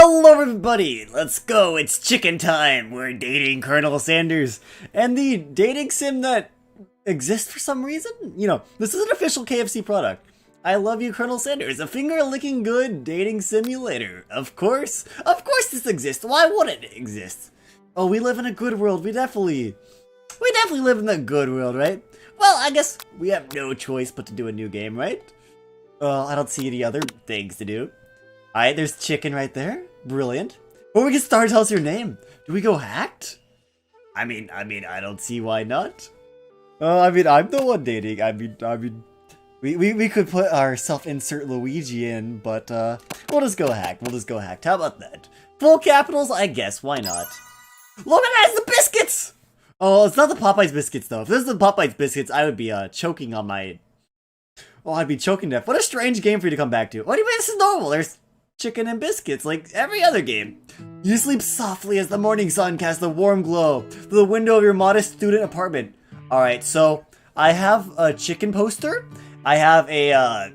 Hello everybody, let's go, it's chicken time! We're dating Colonel Sanders, and the dating sim that exists for some reason? You know, this is an official KFC product. I love you, Colonel Sanders, a finger-licking good dating simulator. Of course this exists, why wouldn't it exist? Oh, we live in a good world, we definitely live in the good world, right? Well, I guess we have no choice but to do a new game, right? I don't see any other things to do. Alright, there's chicken right there. Brilliant. Or we can start, tell us your name. Do we go hacked? I mean, I don't see why not. I'm the one dating. We could put our self-insert Luigi in, but, we'll just go hacked. How about that? Full capitals? I guess, why not? Look at that, it's the biscuits! Oh, it's not the Popeyes biscuits, though. If this is the Popeyes biscuits, I would be, choking on my... Oh, I'd be choking to death. What a strange game for you to come back to. What do you mean this is normal? There's chicken and biscuits, like every other game. You sleep softly as the morning sun casts a warm glow through the window of your modest student apartment. Alright, so I have a chicken poster. I have a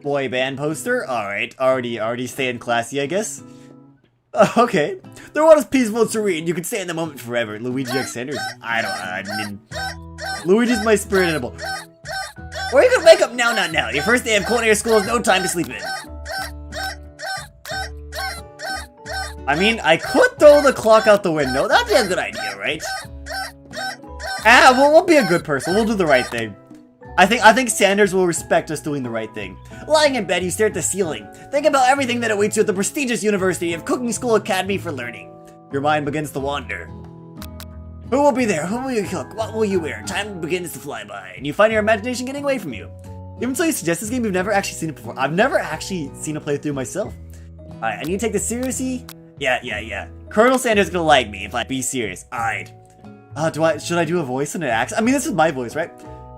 boy band poster. Alright, already staying classy, I guess. Okay. The world is peaceful and serene. You can stay in the moment forever. Luigi X Sanders. I mean, Luigi's my spirit animal. Or you could wake up now, not now. Your first day of culinary school is no time to sleep in. I mean, I could throw the clock out the window. That'd be a good idea, right? We'll be a good person. We'll do the right thing. I think Sanders will respect us doing the right thing. Lying in bed, you stare at the ceiling. Think about everything that awaits you at the prestigious University of Cooking School Academy for Learning. Your mind begins to wander. Who will be there? Who will you cook? What will you wear? Time begins to fly by, and you find your imagination getting away from you. Even so, you suggest this game, you've never actually seen it before. I've never actually seen a playthrough myself. Alright, I need to take this seriously. Yeah. Colonel Sanders is gonna like me if I be serious. Alright. Should I do a voice and an accent? I mean, this is my voice, right?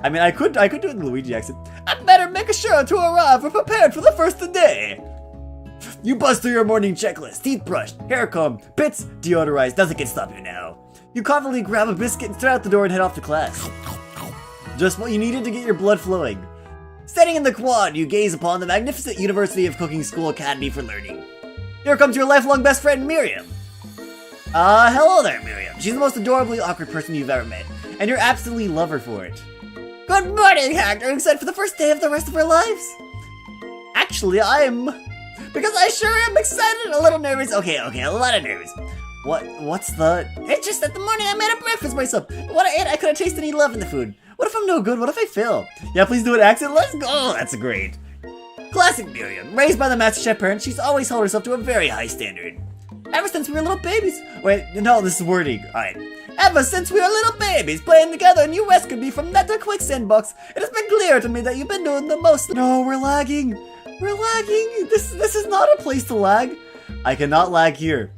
I mean, I could do it in the Luigi accent. I better make sure to arrive or prepared for the first day. You buzz through your morning checklist. Teeth brushed, hair combed, pits deodorized. Nothing can stop you now. You confidently grab a biscuit and throw out the door and head off to class. Just what you needed to get your blood flowing. Standing in the quad, you gaze upon the magnificent University of Cooking School Academy for Learning. Here comes your lifelong best friend, Miriam. Hello there, Miriam. She's the most adorably awkward person you've ever met, and you're absolutely love her for it. Good morning, Hack. Are you excited for the first day of the rest of our lives? Actually, because I sure am excited and a little nervous. Okay, a lot of nervous. What's the... It's just that the morning I made a breakfast myself. What I ate, I couldn't taste any love in the food. What if I'm no good? What if I fail? Yeah, please do an accent. Let's go. Oh, that's great. Classic Miriam. Raised by the master chef parents, she's always held herself to a very high standard. Ever since we were little babies... Wait, no, this is wording. Alright. Ever since we were little babies, playing together and you rescued me from that quicksand box, it has been clear to me that you've been doing the most. No, we're lagging. We're lagging. This is not a place to lag. I cannot lag here.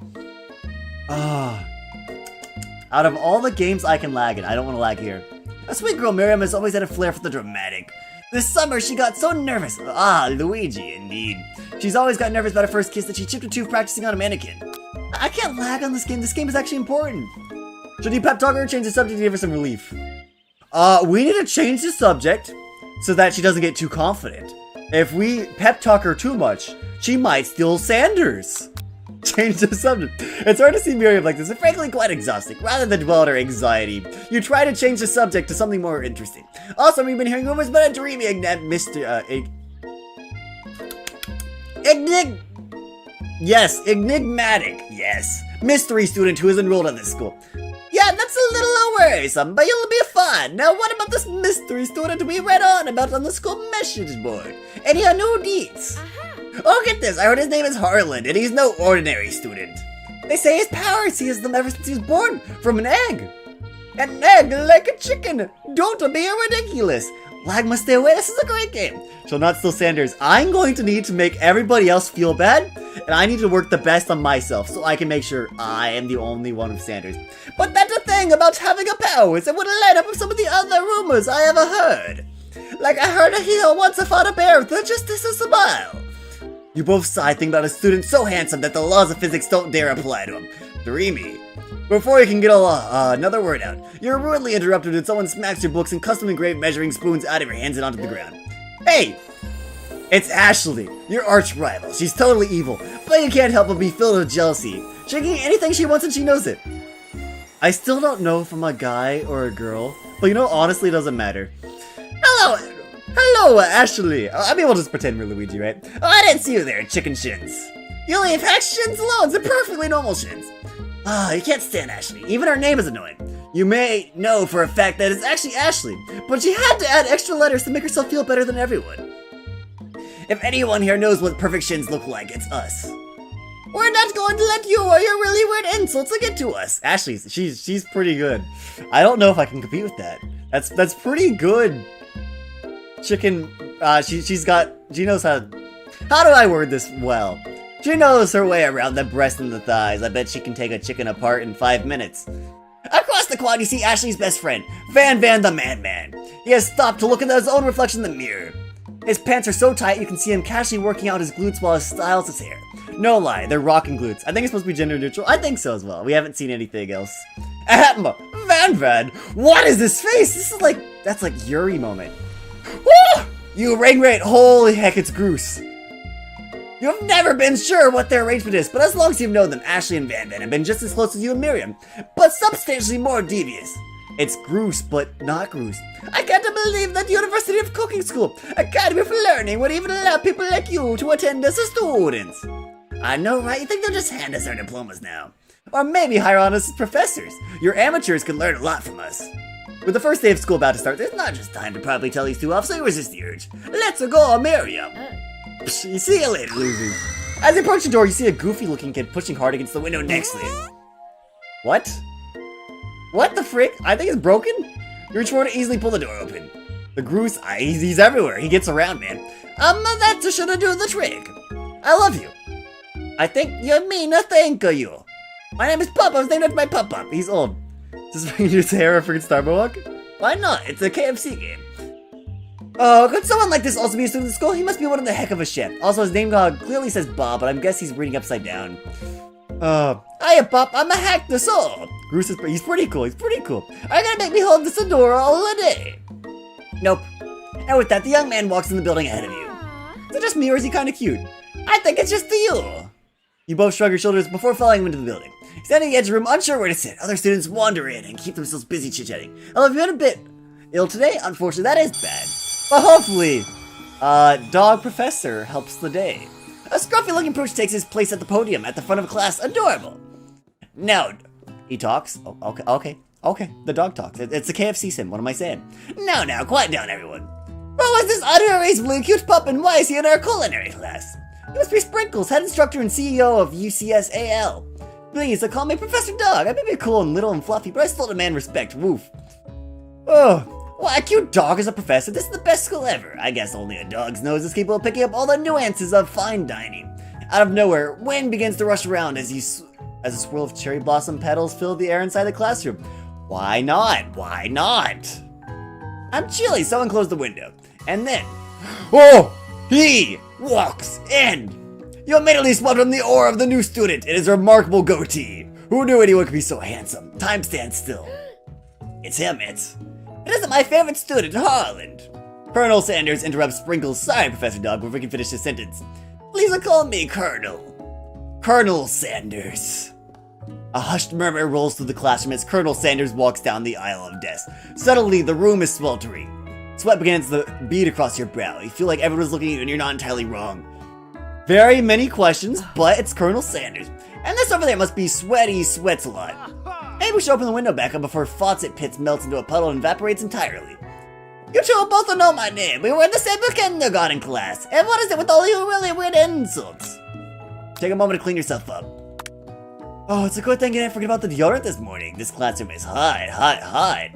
Out of all the games I can lag in, I don't want to lag here. A sweet girl Miriam has always had a flair for the dramatic. This summer, she got so nervous. Luigi, indeed. She's always got nervous about her first kiss that she chipped a tooth practicing on a mannequin. I can't lag on this game. This game is actually important. Should you pep talk her or change the subject to give her some relief? We need to change the subject so that she doesn't get too confident. If we pep talk her too much, she might steal Sanders. Change the subject. It's hard to see Miriam like this, and frankly quite exhausting. Rather than dwell on her anxiety, you try to change the subject to something more interesting. Also, we've been hearing rumors about a dreamy enigmatic, mystery student who is enrolled at this school. Yeah, that's a little worrisome, but you'll be fine. Now, what about this mystery student we read on about on the school message board? Any new deeds? Oh, get this, I heard his name is Harlan, and he's no ordinary student. They say his powers, he has them ever since he was born, from an egg. An egg like a chicken. Don't be ridiculous. Lag must stay away, this is a great game. Shall not steal Sanders. I'm going to need to make everybody else feel bad, and I need to work the best on myself, so I can make sure I am the only one with Sanders. But that's the thing about having a powers, it would line up with some of the other rumors I ever heard. Like I heard a heel once fought a bear with just a smile. You both sigh, think about a student so handsome that the laws of physics don't dare apply to him. Dreamy. Before you can get another word out, you're rudely interrupted when someone smacks your books and custom-engraved measuring spoons out of your hands and onto the ground. Hey! It's Ashley, your arch rival. She's totally evil, But you can't help but be filled with jealousy. She can get anything she wants and she knows it. I still don't know if I'm a guy or a girl, but you know, honestly, it doesn't matter. Hello, Ashley. I mean, we'll just pretend we're Luigi, right? Oh, I didn't see you there, chicken shins. You leave hack shins alone, they're perfectly normal shins. You can't stand Ashley. Even her name is annoying. You may know for a fact that it's actually Ashley, but she had to add extra letters to make herself feel better than everyone. If anyone here knows what perfect shins look like, it's us. We're not going to let you or your really weird insults get to us. Ashley, she's pretty good. I don't know if I can compete with that. That's pretty good. Chicken, she knows how do I word this well? She knows her way around the breast and the thighs. I bet she can take a chicken apart in 5 minutes. Across the quad, you see Ashley's best friend, Van the Man. He has stopped to look at his own reflection in the mirror. His pants are so tight you can see him casually working out his glutes while he styles his hair. No lie, they're rocking glutes. I think it's supposed to be gender neutral. I think so as well. We haven't seen anything else. Van, what is this face? That's like Yuri moment. Woo! You ring rate, holy heck, it's Groose. You've never been sure what their arrangement is, but as long as you've known them, Ashley and Van have been just as close as you and Miriam, but substantially more devious. It's Groose, but not Groose. I can't believe that University of Cooking School Academy for Learning would even allow people like you to attend as students. I know, right? You think they'll just hand us our diplomas now? Or maybe hire on us as professors. Your amateurs can learn a lot from us. With the first day of school about to start, there's not just time to properly tell these two off, so you resist the urge. Let's go, Miriam. See you later, losers. As you approach the door, you see a goofy-looking kid pushing hard against the window next to it. What? What the frick? I think it's broken? You reach forward to easily pull the door open. The Groose, he's everywhere. He gets around, man. That should do the trick. I love you. I think you mean a thank you. My name is Pup. I was named after my Pup. He's old. Just bring your hair a freaking Starbucks? Why not? It's a KFC game. Oh, could someone like this also be a student at school? He must be one of the heck of a chef. Also, his name clearly says Bob, but I guess he's reading upside down. Hiya, Pop. I'm a hack the soul. Groose is he's pretty cool. Are you gonna make me hold this door all the day? Nope. And with that, the young man walks in the building ahead of you. Is it just me or is he kind of cute? I think it's just you. You both shrug your shoulders before following him into the building. Standing at the edge of the room, unsure where to sit, other students wander in and keep themselves busy chit-chatting. Although if you've been a bit ill today, unfortunately that is bad. But hopefully, Dog Professor helps the day. A scruffy-looking pooch takes his place at the podium at the front of class. Adorable. Now, he talks. Oh, okay. The dog talks. It's a KFC sim. What am I saying? Now, quiet down, everyone. What was this unreasonably cute pup, and why is he in our culinary class? He must be Sprinkles, head instructor and CEO of UCSAL. Please, call me Professor Dog. I may be cool and little and fluffy, but I still demand respect. Woof. Oh, what a cute dog as a professor. This is the best school ever. I guess only a dog's nose is capable of picking up all the nuances of fine dining. Out of nowhere, wind begins to rush around as a swirl of cherry blossom petals fill the air inside the classroom. Why not? I'm chilly. Someone closed the window. And then, he walks in. You immediately spot from the aura of the new student and his remarkable goatee. Who knew anyone could be so handsome? Time stands still. It's him, It isn't my favorite student, Harland. Colonel Sanders interrupts Sprinkles. Sorry, Professor Dog, before we can finish this sentence. Please call me Colonel. Colonel Sanders. A hushed murmur rolls through the classroom as Colonel Sanders walks down the aisle of desks. Suddenly, the room is sweltering. Sweat begins to bead across your brow. You feel like everyone's looking at you and you're not entirely wrong. Very many questions, but it's Colonel Sanders. And this over there must be sweaty, sweats a lot. Maybe we should open the window back up before faucet pits melts into a puddle and evaporates entirely. You two both know my name. We were in the same kindergarten class. And what is it with all you really weird insults? Take a moment to clean yourself up. Oh, it's a good thing you didn't forget about the deodorant this morning. This classroom is hot.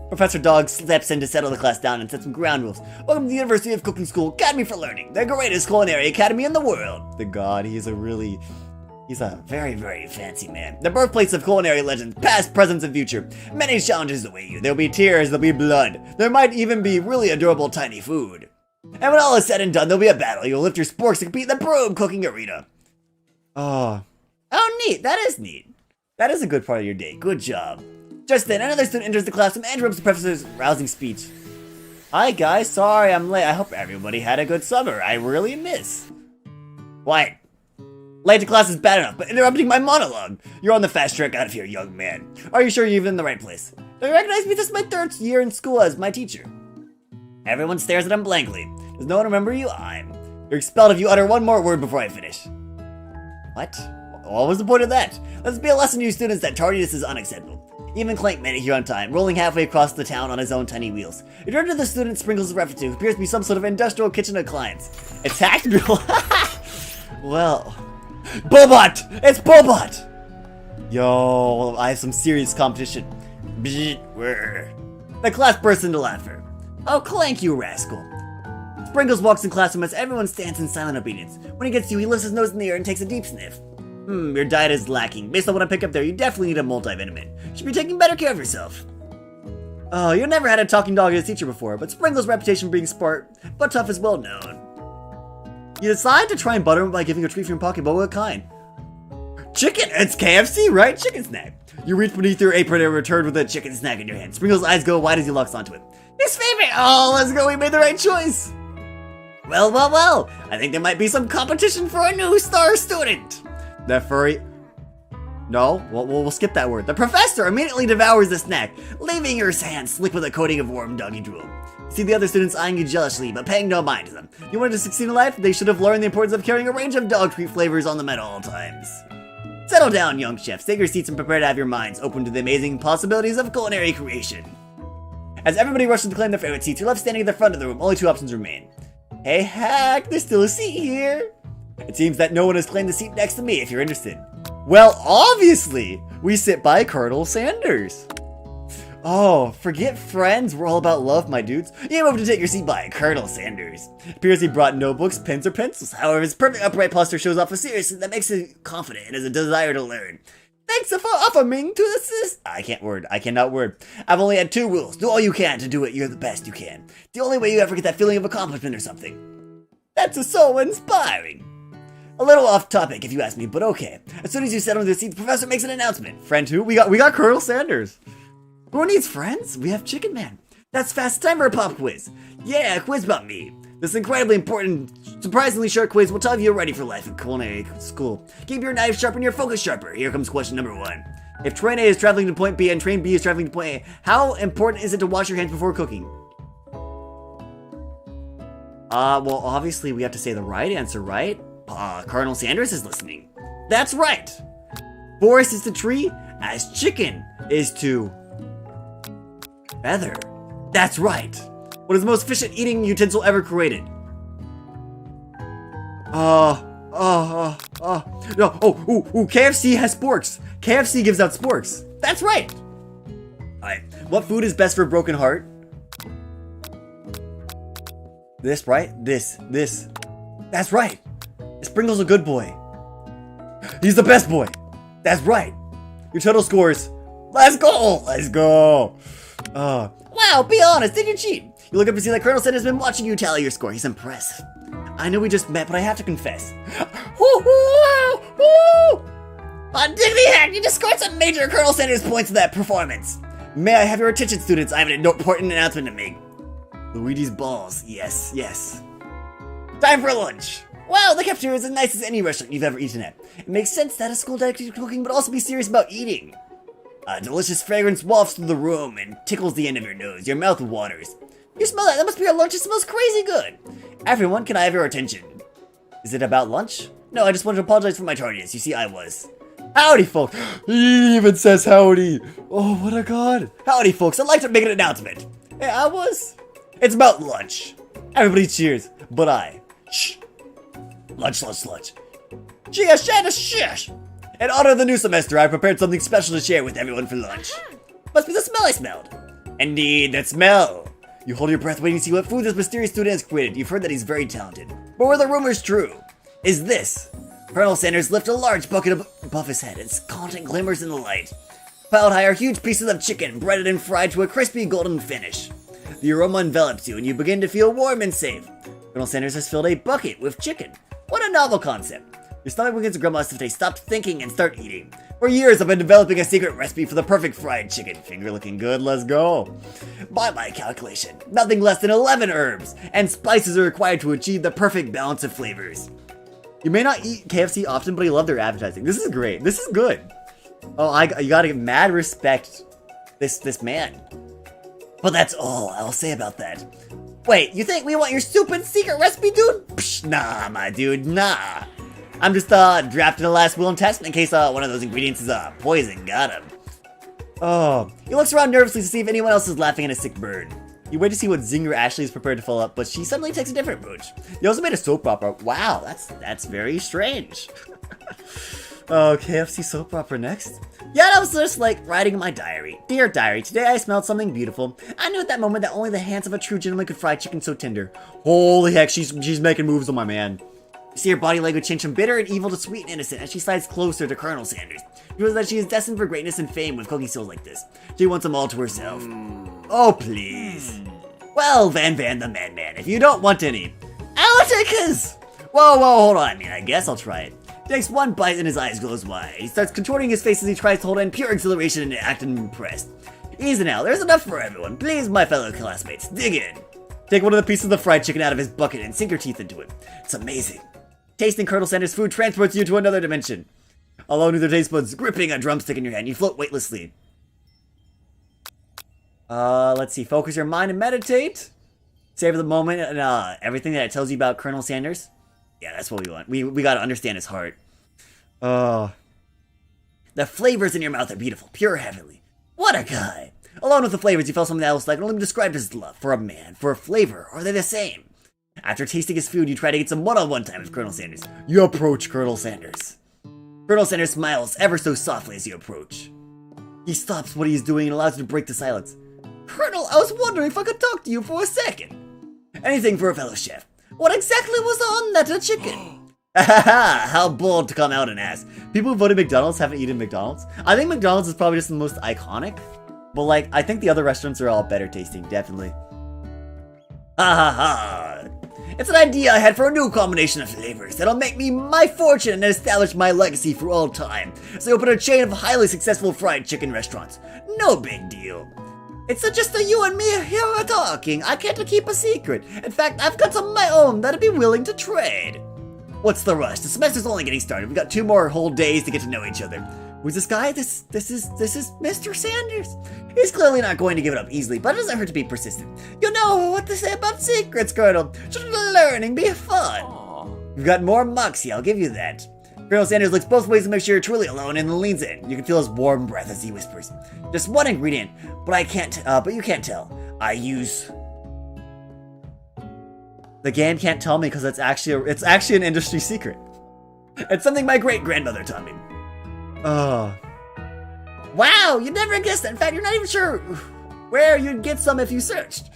Professor Dog steps in to settle the class down and set some ground rules. Welcome to the University of Cooking School Academy for Learning, the greatest culinary academy in the world. The god, he's a very, very fancy man. The birthplace of culinary legends, past, present, and future. Many challenges await you. There'll be tears, there'll be blood. There might even be really adorable tiny food. And when all is said and done, there'll be a battle. You'll lift your sporks to compete in the broom cooking arena. Oh, neat. That is neat. That is a good part of your day. Good job. Just then, another student enters the classroom and interrupts the professor's rousing speech. Hi guys, sorry I'm late. I hope everybody had a good summer. I really miss. What? Late to class is bad enough, but interrupting my monologue. You're on the fast track out of here, young man. Are you sure you're even in the right place? Do you recognize me? This is my 3rd year in school as my teacher. Everyone stares at him blankly. Does no one remember you? You're expelled if you utter one more word before I finish. What? What was the point of that? Let's be a lesson to you students that tardiness is unacceptable. Even Clank made it here on time, rolling halfway across the town on his own tiny wheels. It turned to the student Sprinkles' reference to, who appears to be some sort of industrial kitchen of clients. It's hacked? Well... Bobot! It's Bobot! Yo, I have some serious competition. The class bursts into laughter. Oh, Clank, you rascal. Sprinkles walks in classroom as everyone stands in silent obedience. When he gets to you, he lifts his nose in the air and takes a deep sniff. Your diet is lacking. Based on what I pick up there, you definitely need a multivitamin. You should be taking better care of yourself. Oh, you never had a talking dog as a teacher before, but Sprinkles' reputation for being smart, but tough is well known. You decide to try and butter him by giving a treat from your pocket, but what kind? Chicken! It's KFC, right? Chicken snack. You reach beneath your apron and return with a chicken snack in your hand. Sprinkles' eyes go wide as he locks onto it. His favorite! Oh, let's go, we made the right choice! Well, I think there might be some competition for a new star student. That furry... No, we'll skip that word. The professor immediately devours the snack, leaving your hand slick with a coating of warm doggy drool. See the other students eyeing you jealously, but paying no mind to them. You wanted to succeed in life? They should have learned the importance of carrying a range of dog treat flavors on them at all times. Settle down, young chefs. Take your seats and prepare to have your minds open to the amazing possibilities of culinary creation. As everybody rushes to claim their favorite seats, you're left standing at the front of the room. Only 2 options remain. Hey, Hack, there's still a seat here. It seems that no one has claimed the seat next to me if you're interested. Well, obviously, we sit by Colonel Sanders. Oh, forget friends, we're all about love, my dudes. You move to take your seat by Colonel Sanders. It appears he brought notebooks, pens, or pencils. However, his perfect upright posture shows off a seriousness that makes him confident and has a desire to learn. Thanks for offering me to assist. I cannot word. I've only had 2 rules. Do all you can to do it, you're the best you can. The only way you ever get that feeling of accomplishment or something. That's so inspiring. A little off topic if you ask me, but okay. As soon as you settle into the seat, the professor makes an announcement. Friend who? We got Colonel Sanders. Who needs friends? We have Chicken Man. That's fast time for a pop quiz. Yeah, a quiz about me. This incredibly important, surprisingly short quiz will tell if you're ready for life in culinary school. Keep your knife sharp and your focus sharper. Here comes question number 1. If train A is traveling to point B and train B is traveling to point A, how important is it to wash your hands before cooking? Well, obviously we have to say the right answer, right? Colonel Sanders is listening. That's right. Forest is to tree, as chicken is to feather. That's right. What is the most efficient eating utensil ever created? KFC has sporks. KFC gives out sporks. That's right. Alright, what food is best for a broken heart? This, right? This. That's right. Sprinkle's a good boy. He's the best boy. That's right. Your total scores. Let's go. Wow, be honest, did you cheat? You look up and see that Colonel Sanders has been watching you tally your score. He's impressive. I know we just met, but I have to confess. On Dignity Hack, you just scored some major Colonel Sanders points in that performance. May I have your attention, students? I have an important announcement to make. Luigi's balls. Yes. Time for lunch. Wow, the cafeteria is as nice as any restaurant you've ever eaten at. It makes sense that a school dedicated to cooking, but also be serious about eating. A delicious fragrance wafts through the room and tickles the end of your nose. Your mouth waters. You smell that? That must be our lunch. It smells crazy good. Everyone, can I have your attention? Is it about lunch? No, I just wanted to apologize for my tardiness. You see, I was. Howdy, folks. He even says howdy. Oh, what a god. Howdy, folks. I'd like to make an announcement. Hey, I was. It's about lunch. Everybody cheers, but I. Shh. Lunch. Cheers. In honor of the new semester, I prepared something special to share with everyone for lunch. Must be the smell I smelled. Indeed, that smell. You hold your breath waiting to see what food this mysterious student has created. You've heard that he's very talented. But were the rumors true? Is this? Colonel Sanders lifts a large bucket above his head. Its content glimmers in the light. Piled high are huge pieces of chicken, breaded and fried to a crispy golden finish. The aroma envelops you, and you begin to feel warm and safe. Colonel Sanders has filled a bucket with chicken. What a novel concept. Your stomach begins to grumble as if they stopped thinking and start eating. For years, I've been developing a secret recipe for the perfect fried chicken. Finger looking good, let's go. By my calculation, nothing less than 11 herbs and spices are required to achieve the perfect balance of flavors. You may not eat KFC often, but you love their advertising. This is great. This is good. Oh, you gotta give mad respect this man. But that's all I'll say about that. Wait, you think we want your stupid secret recipe, dude? Psh, nah, my dude, nah. I'm just drafting the last will and testament in case one of those ingredients is poison. Got him. Oh, he looks around nervously to see if anyone else is laughing at a sick bird. You wait to see what zinger Ashley is prepared to follow up, but she suddenly takes a different approach. You also made a soap opera. Wow, that's very strange. Oh, KFC soap opera next? Yeah, that was just like writing in my diary. Dear diary, today I smelled something beautiful. I knew at that moment that only the hands of a true gentleman could fry chicken so tender. Holy heck, she's making moves on my man. You see her body language change from bitter and evil to sweet and innocent as she slides closer to Colonel Sanders. She knows that she is destined for greatness and fame with cooking skills like this. She wants them all to herself. Oh, please. Well, Van the Man, if you don't want any, I'll take his. Whoa, hold on. I mean, I guess I'll try it. He takes one bite and his eyes glows wide. He starts contorting his face as he tries to hold in pure exhilaration and act impressed. Easy now, there's enough for everyone. Please, my fellow classmates, dig in. Take one of the pieces of the fried chicken out of his bucket and sink your teeth into it. It's amazing. Tasting Colonel Sanders' food transports you to another dimension. Alone with your taste buds gripping a drumstick in your hand, you float weightlessly. Let's see. Focus your mind and meditate. Savor the moment and everything that it tells you about Colonel Sanders. Yeah, that's what we want. We gotta understand his heart. The flavors in your mouth are beautiful, pure heavenly. What a guy! Along with the flavors, you felt something else that can only be described as love for a man, for a flavor. Are they the same? After tasting his food, you try to get some one-on-one time with Colonel Sanders. You approach Colonel Sanders. Colonel Sanders smiles ever so softly as you approach. He stops what he's doing and allows you to break the silence. Colonel, I was wondering if I could talk to you for a second. Anything for a fellow chef. What exactly was on that chicken? How bold to come out and ask. People who voted McDonald's haven't eaten McDonald's. I think McDonald's is probably just the most iconic. But like, I think the other restaurants are all better tasting, definitely. Ha. It's an idea I had for a new combination of flavors that'll make me my fortune and establish my legacy for all time. So open a chain of highly successful fried chicken restaurants. No big deal. It's just you and me here talking. I can't keep a secret. In fact, I've got some of my own that'd be willing to trade. What's the rush? The semester's only getting started. We've got 2 more whole days to get to know each other. Who's this guy? This is Mr. Sanders. He's clearly not going to give it up easily, but it doesn't hurt to be persistent. You know what to say about secrets, Colonel. Shouldn't learning be fun? Aww. You've got more moxie, I'll give you that. Colonel Sanders looks both ways to make sure you're truly alone and leans in. You can feel his warm breath as he whispers. Just one ingredient, but you can't tell. I use... The game can't tell me because it's actually an industry secret. It's something my great-grandmother taught me. Wow, you'd never guessed that. In fact, you're not even sure where you'd get some if you searched.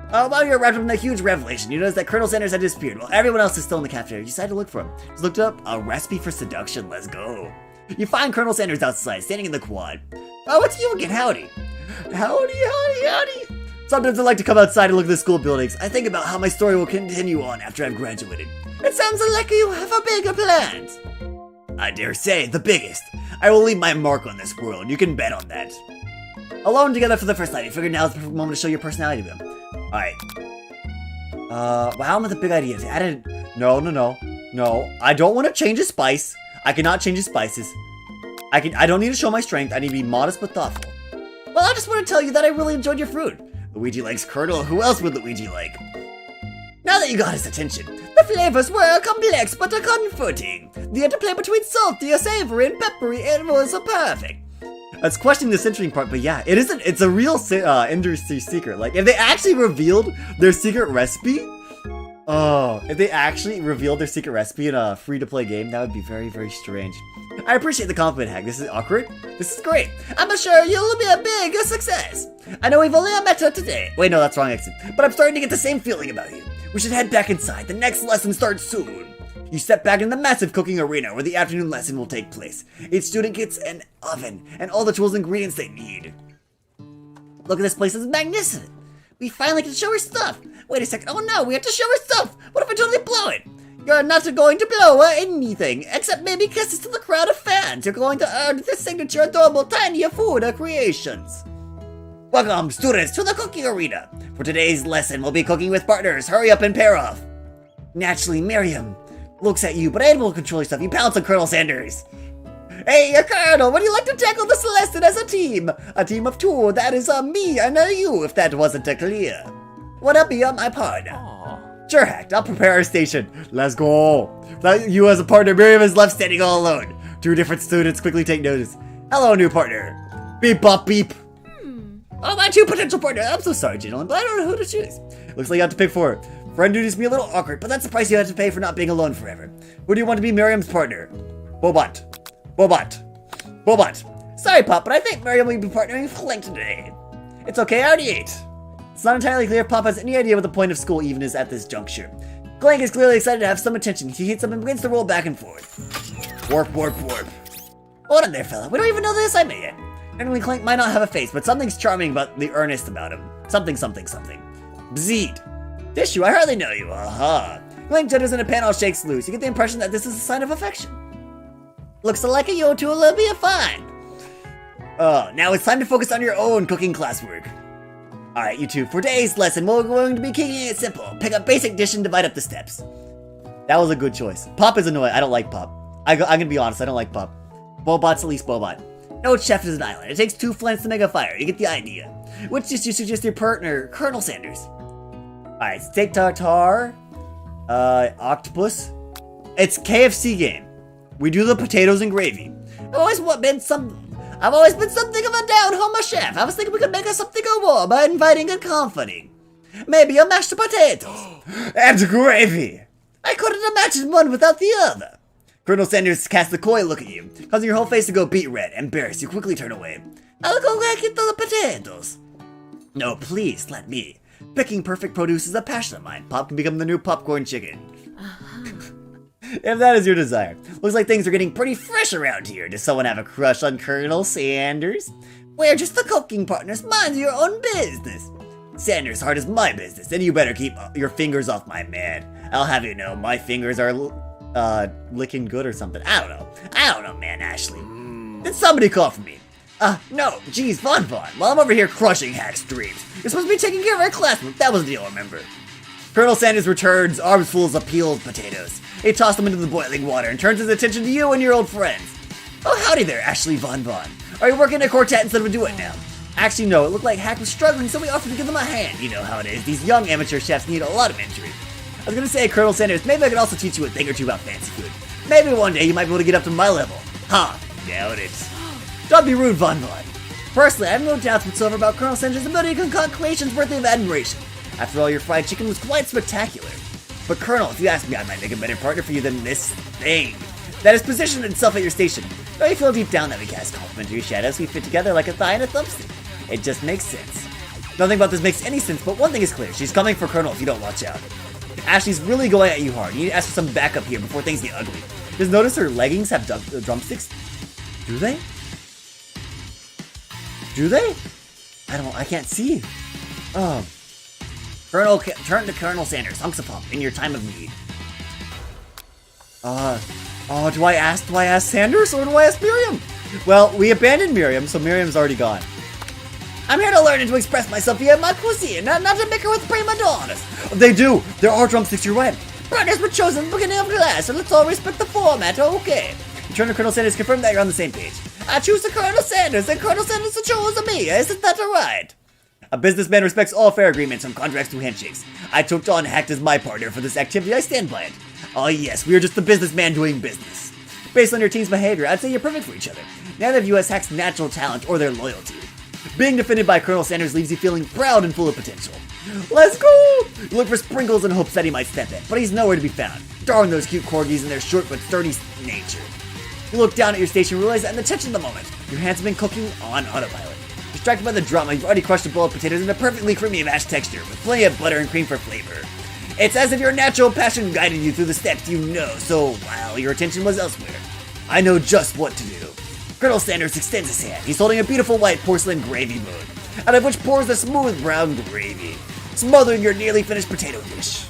While you're wrapped up in a huge revelation, you notice that Colonel Sanders had disappeared while everyone else is still in the cafeteria. You decide to look for him. Just looked up a recipe for seduction. Let's go. You find Colonel Sanders outside, standing in the quad. Oh, it's you again. Howdy. Howdy. Sometimes I like to come outside and look at the school buildings. I think about how my story will continue on after I've graduated. It sounds like you have a bigger plans. I dare say, the biggest. I will leave my mark on this world. You can bet on that. Alone together for the first night, you figured now's the perfect moment to show your personality to them. Alright. Wow, I'm with the big ideas. No. I don't want to change his spice. I cannot change his spices. I don't need to show my strength. I need to be modest but thoughtful. Well, I just want to tell you that I really enjoyed your food. Luigi likes Colonel. Who else would Luigi like? Now that you got his attention, the flavors were complex but comforting. The interplay between salty, savory, and peppery, it was perfect. That's questioning the censoring part, but yeah, it's a real industry secret. Like, if they actually revealed their secret recipe, if they actually revealed their secret recipe in a free-to-play game, that would be very, very strange. I appreciate the compliment, Hack. This is awkward. This is great. I'm sure you'll be a big success. I know we've only met today. Wait, no, that's wrong accent. But I'm starting to get the same feeling about you. We should head back inside. The next lesson starts soon. You step back in the massive cooking arena where the afternoon lesson will take place. Each student gets an oven and all the tools and ingredients they need. Look at this place, it's magnificent. We finally get to show her stuff. Wait a second, oh no, we have to show her stuff. What if I totally blow it? You're not going to blow anything, except maybe kisses to the crowd of fans. You're going to earn the signature adorable tiny food creations. Welcome, students, to the cooking arena. For today's lesson, we'll be cooking with partners. Hurry up and pair off. Naturally, Miriam. Looks at you, but able to control yourself. You pounce on Colonel Sanders. Hey, Colonel, would you like to tackle the Celestin as a team? A team of two, that is me and you, if that wasn't clear. Wanna be my partner? Sure, Hacked, I'll prepare our station. Let's go. You as a partner, Miriam is left standing all alone. Two different students quickly take notice. Hello, new partner. Beep, bop, beep. Oh, my two potential partners. I'm so sorry, gentlemen, but I don't know who to choose. Looks like you have to pick four. Friend duties be a little awkward, but that's the price you have to pay for not being alone forever. Who do you want to be Miriam's partner? Bobot. Sorry, Pop, but I think Miriam will be partnering with Clank today. It's okay, I already ate. It's not entirely clear if Pop has any idea what the point of school even is at this juncture. Clank is clearly excited to have some attention. He heats up and begins to roll back and forth. Warp. Hold on there, fella. We don't even know the assignment yet. Normally, Clank might not have a face, but something's charming about the earnest about him. Something. Bzeed. Dishu, I hardly know you. Aha. Clank jutters and a panel shakes loose. You get the impression that this is a sign of affection. Looks like you two will be fine. Now it's time to focus on your own cooking classwork. Alright, you two, for today's lesson, we're going to be keeping it simple. Pick a basic dish and divide up the steps. That was a good choice. Pop is annoying. I don't like Pop. I'm gonna be honest, I don't like Pop. Bobot's at least Bobot. No chef is an island. It takes 2 flames to make a fire. You get the idea. Which dish do you suggest your partner, Colonel Sanders? Alright, steak tartare. Octopus. It's KFC game. We do the potatoes and gravy. I've always been something of a down-home chef. I was thinking we could make us something warm by inviting and comforting. Maybe a mashed potatoes. And gravy. I couldn't imagine one without the other. Colonel Sanders casts a coy look at you, causing your whole face to go beet red. Embarrassed, you quickly turn away. I'll go get the potatoes. No, please, let me. Picking perfect produce is a passion of mine. Pop can become the new popcorn chicken. If that is your desire. Looks like things are getting pretty fresh around here. Does someone have a crush on Colonel Sanders? We're just the cooking partners. Mind your own business. Sanders' heart is my business, and you better keep your fingers off my man. I'll have you know, my fingers are, licking good or something. I don't know, man, Ashley. Did somebody call for me? No, geez, Von. While I'm over here crushing Hack's dreams. You're supposed to be taking care of our classwork. That was the deal, remember? Colonel Sanders returns, arms full of peeled potatoes. He tosses them into the boiling water and turns his attention to you and your old friends. Oh, howdy there, Ashley Von. Are you working a quartet instead of a duet now? Actually, no, it looked like Hack was struggling, so we offered to give him a hand. You know how it is, these young amateur chefs need a lot of mentoring. I was gonna say, Colonel Sanders, maybe I could also teach you a thing or two about fancy food. Maybe one day you might be able to get up to my level. Doubt it. Don't be rude, Von. Personally, I have no doubts whatsoever about Colonel Sanders' ability to concoct creations worthy of admiration. After all, your fried chicken was quite spectacular. But Colonel, if you ask me, I might make a better partner for you than this thing that has positioned itself at your station. Don't you feel deep down that we cast complementary shadows? We fit together like a thigh and a thumbstick. It just makes sense. Nothing about this makes any sense, but one thing is clear. She's coming for Colonel if you don't watch out. Ashley's really going at you hard. You need to ask for some backup here before things get ugly. Just notice her leggings have drumsticks? Do they? I can't see. Colonel, turn to Colonel Sanders, hunks of pump, in your time of need. Do I ask Sanders or do I ask Miriam? Well, we abandoned Miriam, so Miriam's already gone. I'm here to learn and to express myself via my cuisine, not to bicker with prima donnas. They do. There are drumsticks, you're right. Partners were chosen at the beginning of class, so let's all respect the format, okay? Turn to Colonel Sanders, confirm that you're on the same page. I choose the Colonel Sanders, and Colonel Sanders chose me. Isn't that right? A businessman respects all fair agreements from contracts to handshakes. I took on Hacked as my partner for this activity. I stand by it. Oh yes, we are just the businessman doing business. Based on your team's behavior, I'd say you're perfect for each other. Neither of you has Hack's natural talent or their loyalty. Being defended by Colonel Sanders leaves you feeling proud and full of potential. Let's go! You look for Sprinkles in hopes that he might step in, but he's nowhere to be found. Darn those cute corgis and their short but sturdy nature. You look down at your station and realize that in the tension of the moment, your hands have been cooking on autopilot. Distracted by the drama, you've already crushed a bowl of potatoes into a perfectly creamy mashed texture, with plenty of butter and cream for flavor. It's as if your natural passion guided you through the steps you know, so while your attention was elsewhere, I know just what to do. Colonel Sanders extends his hand. He's holding a beautiful white porcelain gravy moon, out of which pours a smooth brown gravy, smothering your nearly finished potato dish.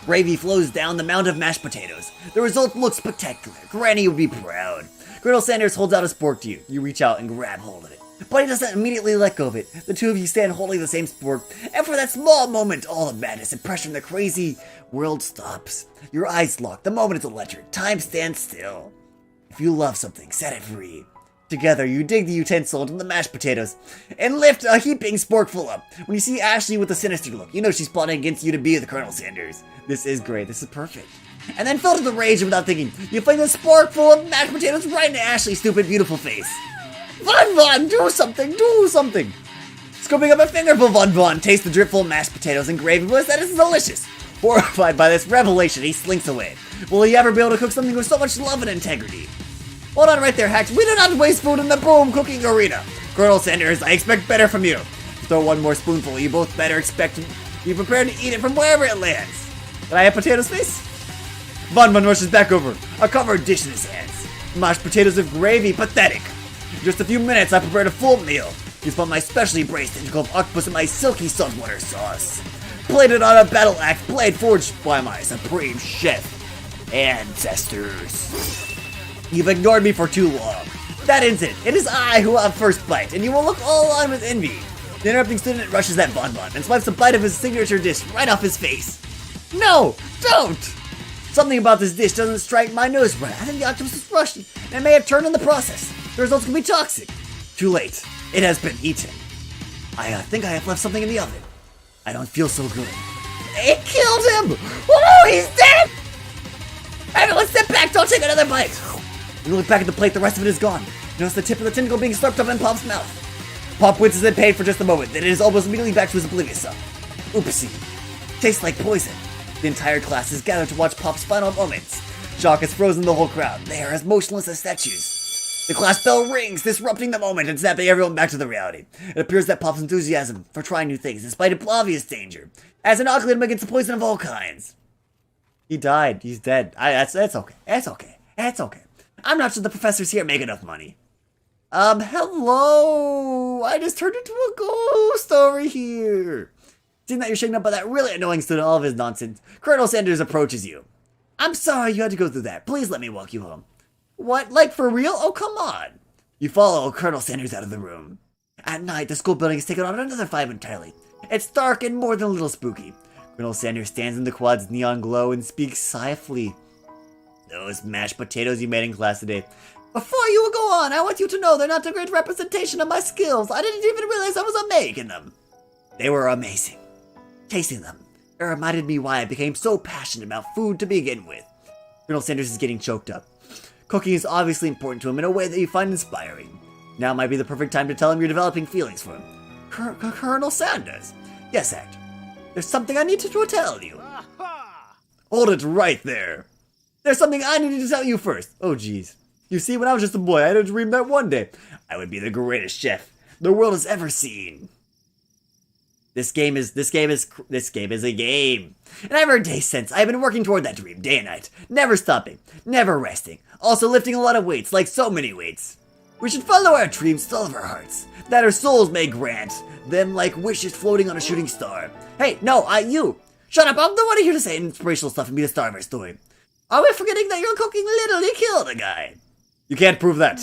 Gravy flows down the mound of mashed potatoes. The result looks spectacular. Granny would be proud. Colonel Sanders holds out a spork to you. You reach out and grab hold of it. but he doesn't immediately let go of it. The two of you stand holding the same spork, and for that small moment, all the madness and pressure in the crazy world stops. Your eyes lock. The moment is electric. Time stands still. If you love something, set it free. Together, you dig the utensil into the mashed potatoes and lift a heaping sporkful up. When you see Ashley with a sinister look, you know she's plotting against you to be the Colonel Sanders. This is great. This is perfect. And then filled with the rage and without thinking, you fling the sporkful of mashed potatoes right into Ashley's stupid, beautiful face. Von, do something, do something. Scooping up a fingerful, Von tastes the dripful mashed potatoes and gravy, but that is delicious. Horrified by this revelation, he slinks away. Will he ever be able to cook something with so much love and integrity? Hold on right there, Hacks. We do not waste food in the boom cooking arena. Colonel Sanders, I expect better from you. Throw one more spoonful, you both better expect to be prepared to eat it from wherever it lands. Can I have potatoes, face? Von rushes back over, a covered dish in his hands. Mashed potatoes with gravy, pathetic. In just a few minutes, I prepared a full meal. Use my specially braised tentacle of octopus in my silky saltwater sauce. Plated on a battle axe blade forged by my supreme chef ancestors. You've ignored me for too long. That ends it. It is I who have first bite, and you will look all on with envy. The interrupting student rushes at Von and swipes a bite of his signature dish right off his face. No, don't! Something about this dish doesn't strike my nose right. I think the octopus is rusty, and it may have turned in the process. The results can be toxic. Too late. It has been eaten. I think I have left something in the oven. I don't feel so good. It killed him! Oh, he's dead! Everyone step back, don't take another bite! You look back at the plate, the rest of it is gone. You notice the tip of the tentacle being slurped up in Pop's mouth. Pop winces in pain for just a moment, then it is almost immediately back to his oblivious self. Oopsie. Tastes like poison. The entire class is gathered to watch Pop's final moments. Shock has frozen the whole crowd. They are as motionless as statues. The class bell rings, disrupting the moment and snapping everyone back to the reality. It appears that Pop's enthusiasm for trying new things, despite obvious danger, has inoculated him against poison of all kinds. He died. He's dead. That's okay. That's okay. That's okay. I'm not sure the professors here make enough money. Hello! I just turned into a ghost over here. Seeing that you're shaken up by that really annoying student, all of his nonsense, Colonel Sanders approaches you. I'm sorry you had to go through that. Please let me walk you home. What? Like for real? Oh, come on. You follow Colonel Sanders out of the room. At night, the school building is taken on another vibe entirely. It's dark and more than a little spooky. Colonel Sanders stands in the quad's neon glow and speaks softly. Those mashed potatoes you made in class today. Before you go on, I want you to know they're not a great representation of my skills. I didn't even realize I was making them. They were amazing. Tasting them, it reminded me why I became so passionate about food to begin with. Colonel Sanders is getting choked up. Cooking is obviously important to him in a way that you find inspiring. Now might be the perfect time to tell him you're developing feelings for him. Colonel Sanders? Yes, Act. There's something I need to tell you. Hold it right there. There's something I needed to tell you first. Oh, jeez. You see, when I was just a boy, I had a dream that one day I would be the greatest chef the world has ever seen. This game is a game. And ever day since, I've been working toward that dream, day and night. Never stopping, never resting. Also lifting a lot of weights, like so many weights. We should follow our dreams to all of our hearts, that our souls may grant them like wishes floating on a shooting star. Hey, no, you. Shut up, I'm the one here to say inspirational stuff and be the star of our story. Are we forgetting that your cooking literally killed a guy? You can't prove that.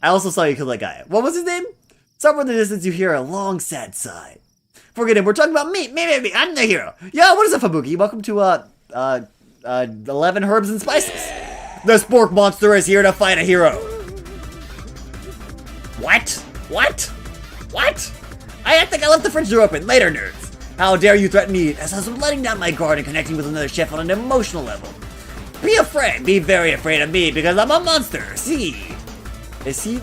I also saw you kill that guy. What was his name? Somewhere in the distance you hear a long, sad sigh. Forget him, we're talking about me, I'm the hero. Yo, what is up, Habuki? Welcome to, 11 Herbs and Spices. The spork monster is here to fight a hero. What? I think I left the fridge door open. Later, nerds. How dare you threaten me as I was letting down my guard and connecting with another chef on an emotional level. Be afraid, be very afraid of me because I'm a monster, see? Is he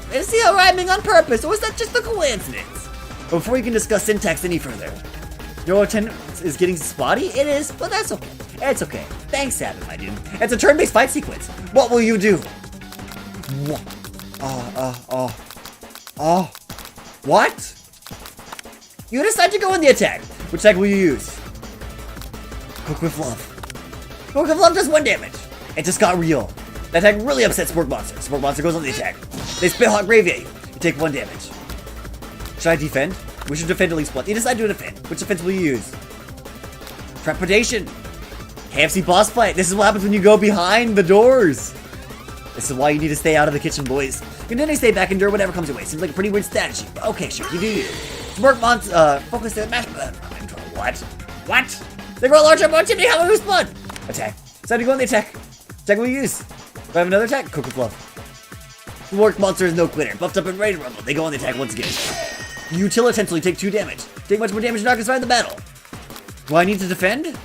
rhyming on purpose or is that just a coincidence? Before you can discuss syntax any further, your attendance is getting spotty? It is, but that's okay. It's okay. Thanks, Sabin, my dude. It's a turn-based fight sequence. What will you do? What? You decide to go in the attack. Which attack will you use? Cook with love. Cook with love does 1 damage. It just got real. That attack really upsets Spork Monster. Spork Monster goes on the attack. They spit hot gravy at you. You take 1 damage. Should I defend? We should defend at least once. You decide to defend. Which defense will you use? Trepidation. Kfc Boss Fight. This is what happens when you go behind the doors. This is why you need to stay out of the kitchen, boys. Continue to stay back and endure whatever comes your way. Seems like a pretty weird strategy, but okay, sure, you do you. Smirk monster, focus the mash. What? What? They grow larger, more chimney, how will we respond? Attack. It's time to go on the attack. Attack we use. Do I have another attack? Cook with love. The Work monster is no quitter. Buffed up and ready to rumble. They go on the attack once again. You till intentionally take 2 damage. Take much more damage, not gonna survive the battle. Do I need to defend?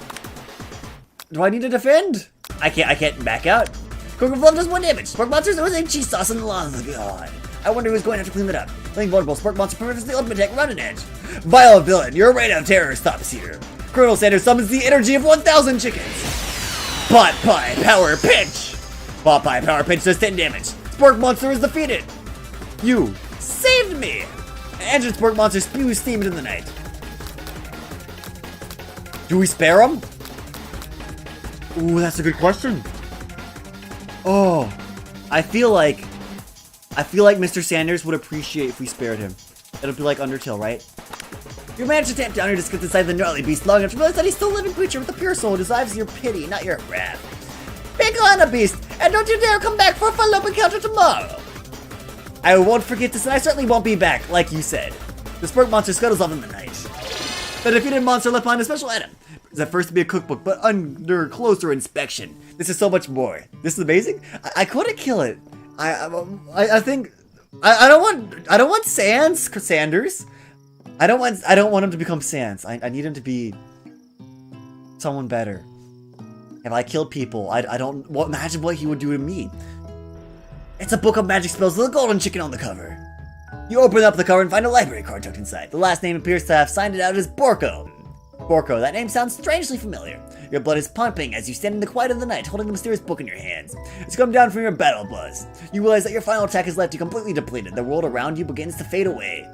Do I need to defend? I can't back out. Cook with love does 1 damage. Spark monsters oozing cheese sauce in the lawn. God. I wonder who's going to have to clean that up. Playing vulnerable, Spark monster prevents the ultimate attack round an edge. Vile villain, your reign of terror stops here. Colonel Sanders summons the energy of 1,000 chickens. Pot Pie Power Pinch. Pot Pie Power Pinch does 10 damage. Spark monster is defeated. You saved me. An injured Spark monster spews steam into the night. Do we spare him? Ooh, that's a good question. Oh, I feel like Mr. Sanders would appreciate if we spared him. It'll be like Undertale, right? You managed to tamp down your disgust inside the gnarly beast long enough to realize that he's still a living creature with a pure soul who deserves your pity, not your wrath. Pick on a beast, and don't you dare come back for a follow-up encounter tomorrow. I won't forget this, and I certainly won't be back, like you said. The Spark monster scuttles off in the night. The defeated monster left behind a special item. It's at first to be a cookbook, but under closer inspection, this is so much more. This is amazing. I couldn't kill it. I think I don't want Sanders. I don't want him to become Sans. I need him to be someone better. If I kill people, I don't imagine what he would do to me. It's a book of magic spells with a golden chicken on the cover. You open up the cover and find a library card tucked inside. The last name appears to have signed it out as Borko. Borko, that name sounds strangely familiar. Your blood is pumping as you stand in the quiet of the night holding the mysterious book in your hands. It's come down from your battle buzz. You realize that your final attack has left you completely depleted. The world around you begins to fade away.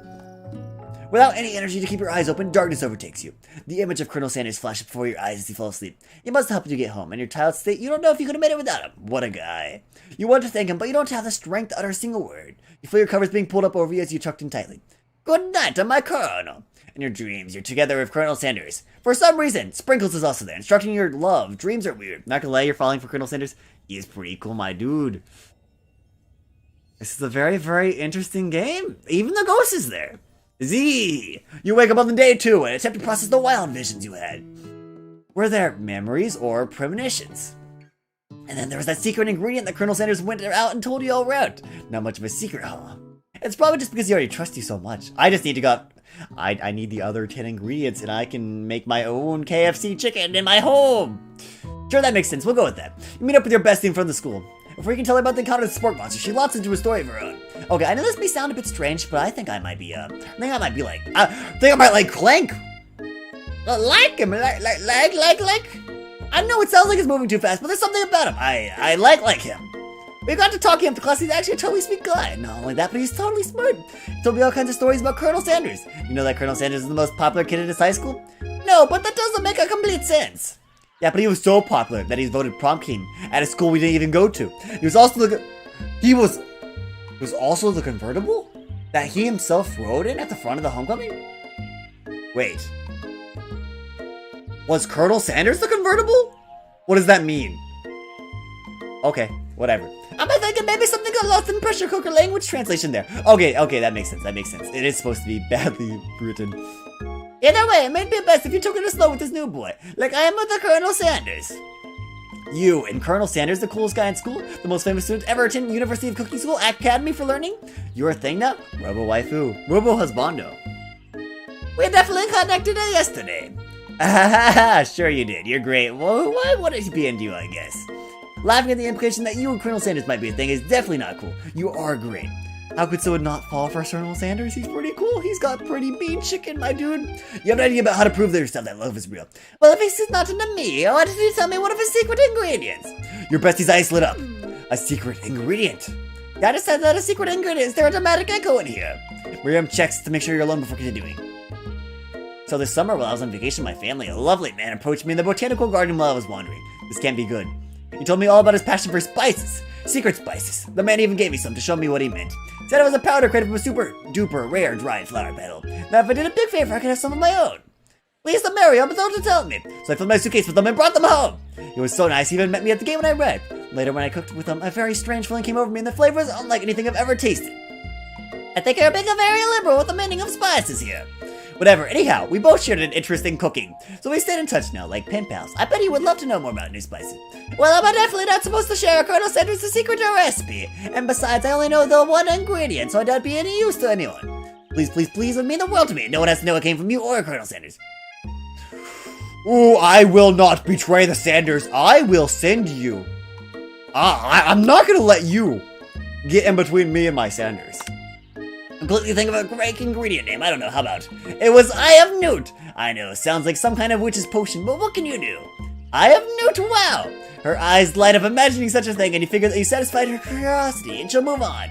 Without any energy to keep your eyes open, darkness overtakes you. The image of Colonel Sanders flashes before your eyes as you fall asleep. He must have helped you get home. In your tired state, you don't know if you could have made it without him. What a guy. You want to thank him, but you don't have the strength to utter a single word. You feel your covers being pulled up over you as you tucked in tightly. Good night, my Colonel. In your dreams, you're together with Colonel Sanders. For some reason, Sprinkles is also there, instructing your love. Dreams are weird. Not gonna lie, you're falling for Colonel Sanders. He is pretty cool, my dude. This is a very, very interesting game. Even the ghost is there. Z! You wake up on the day 2 and attempt to process the wild visions you had. Were there memories or premonitions? And then there was that secret ingredient that Colonel Sanders went out and told you all around. Not much of a secret, huh? It's probably just because he already trusts you so much. I just need to go... I need the other 10 ingredients and I can make my own KFC chicken in my home. Sure, that makes sense. We'll go with that. You meet up with your bestie in front of the school. Before you can tell her about the encounter with the Sport Monster, she launches into a story of her own. Okay, I know this may sound a bit strange, but I think I might be, like Clank. Like him, like. I know it sounds like he's moving too fast, but there's something about him. I like him. We got to talking after class. He's actually a totally sweet guy. Not only that, but he's totally smart. He told me all kinds of stories about Colonel Sanders. You know that Colonel Sanders is the most popular kid in his high school? No, but that doesn't make a complete sense. Yeah, but he was so popular that he's voted prom king at a school we didn't even go to. He was also the convertible that he himself rode in at the front of the homecoming? Wait. Was Colonel Sanders the convertible? What does that mean? Okay, whatever. Am I thinking maybe something got lost in pressure cooker language translation there? Okay, that makes sense. It is supposed to be badly written. Either way, it might be best if you took it slow with this new boy, like I am with the Colonel Sanders. You and Colonel Sanders, the coolest guy in school, the most famous student ever attend University of Cooking School Academy for learning? You're a thing now? Robo-waifu. Robo-husbando. We definitely connected yesterday. Sure you did. You're great. Well, why would it be into you, I guess? Laughing at the implication that you and Colonel Sanders might be a thing is definitely not cool. You are great. How could someone not fall for Colonel Sanders? He's pretty cool. He's got pretty mean chicken, my dude. You have an idea about how to prove to yourself that love is real. Well, if he's not into me, why did you tell me one of his secret ingredients? Your bestie's eyes lit up. A secret ingredient. Gotta say that a secret ingredient. Is there a dramatic echo in here? Miriam checks to make sure you're alone before continuing. So this summer while I was on vacation with my family, a lovely man approached me in the botanical garden while I was wandering. This can't be good. He told me all about his passion for spices. Secret spices. The man even gave me some to show me what he meant. Said it was a powder created from a super duper rare dried flower petal. Now if I did a big favor, I could have some of my own. Please marry him, but don't tell me. So I filled my suitcase with them and brought them home. It was so nice, he even met me at the gate when I read. Later when I cooked with them, a very strange feeling came over me and the flavor was unlike anything I've ever tasted. I think you're being very liberal with the meaning of spices here. Whatever, anyhow, we both shared an interest in cooking, so we stayed in touch now, like pen pals. I bet he would love to know more about new spices. Well, I'm definitely not supposed to share Colonel Sanders' secret recipe, and besides, I only know the one ingredient, so I doubt it'd be any use to anyone. Please, please, please, it would mean the world to me. No one has to know it came from you or Colonel Sanders. Ooh, I will not betray the Sanders. I will send you. I'm not gonna let you get in between me and my Sanders. Completely think of a great ingredient name. I don't know, how about? It was Eye of Newt. I know, sounds like some kind of witch's potion, but what can you do? Eye of Newt, wow! Her eyes light up imagining such a thing, and you figure that you satisfied her curiosity, and she'll move on.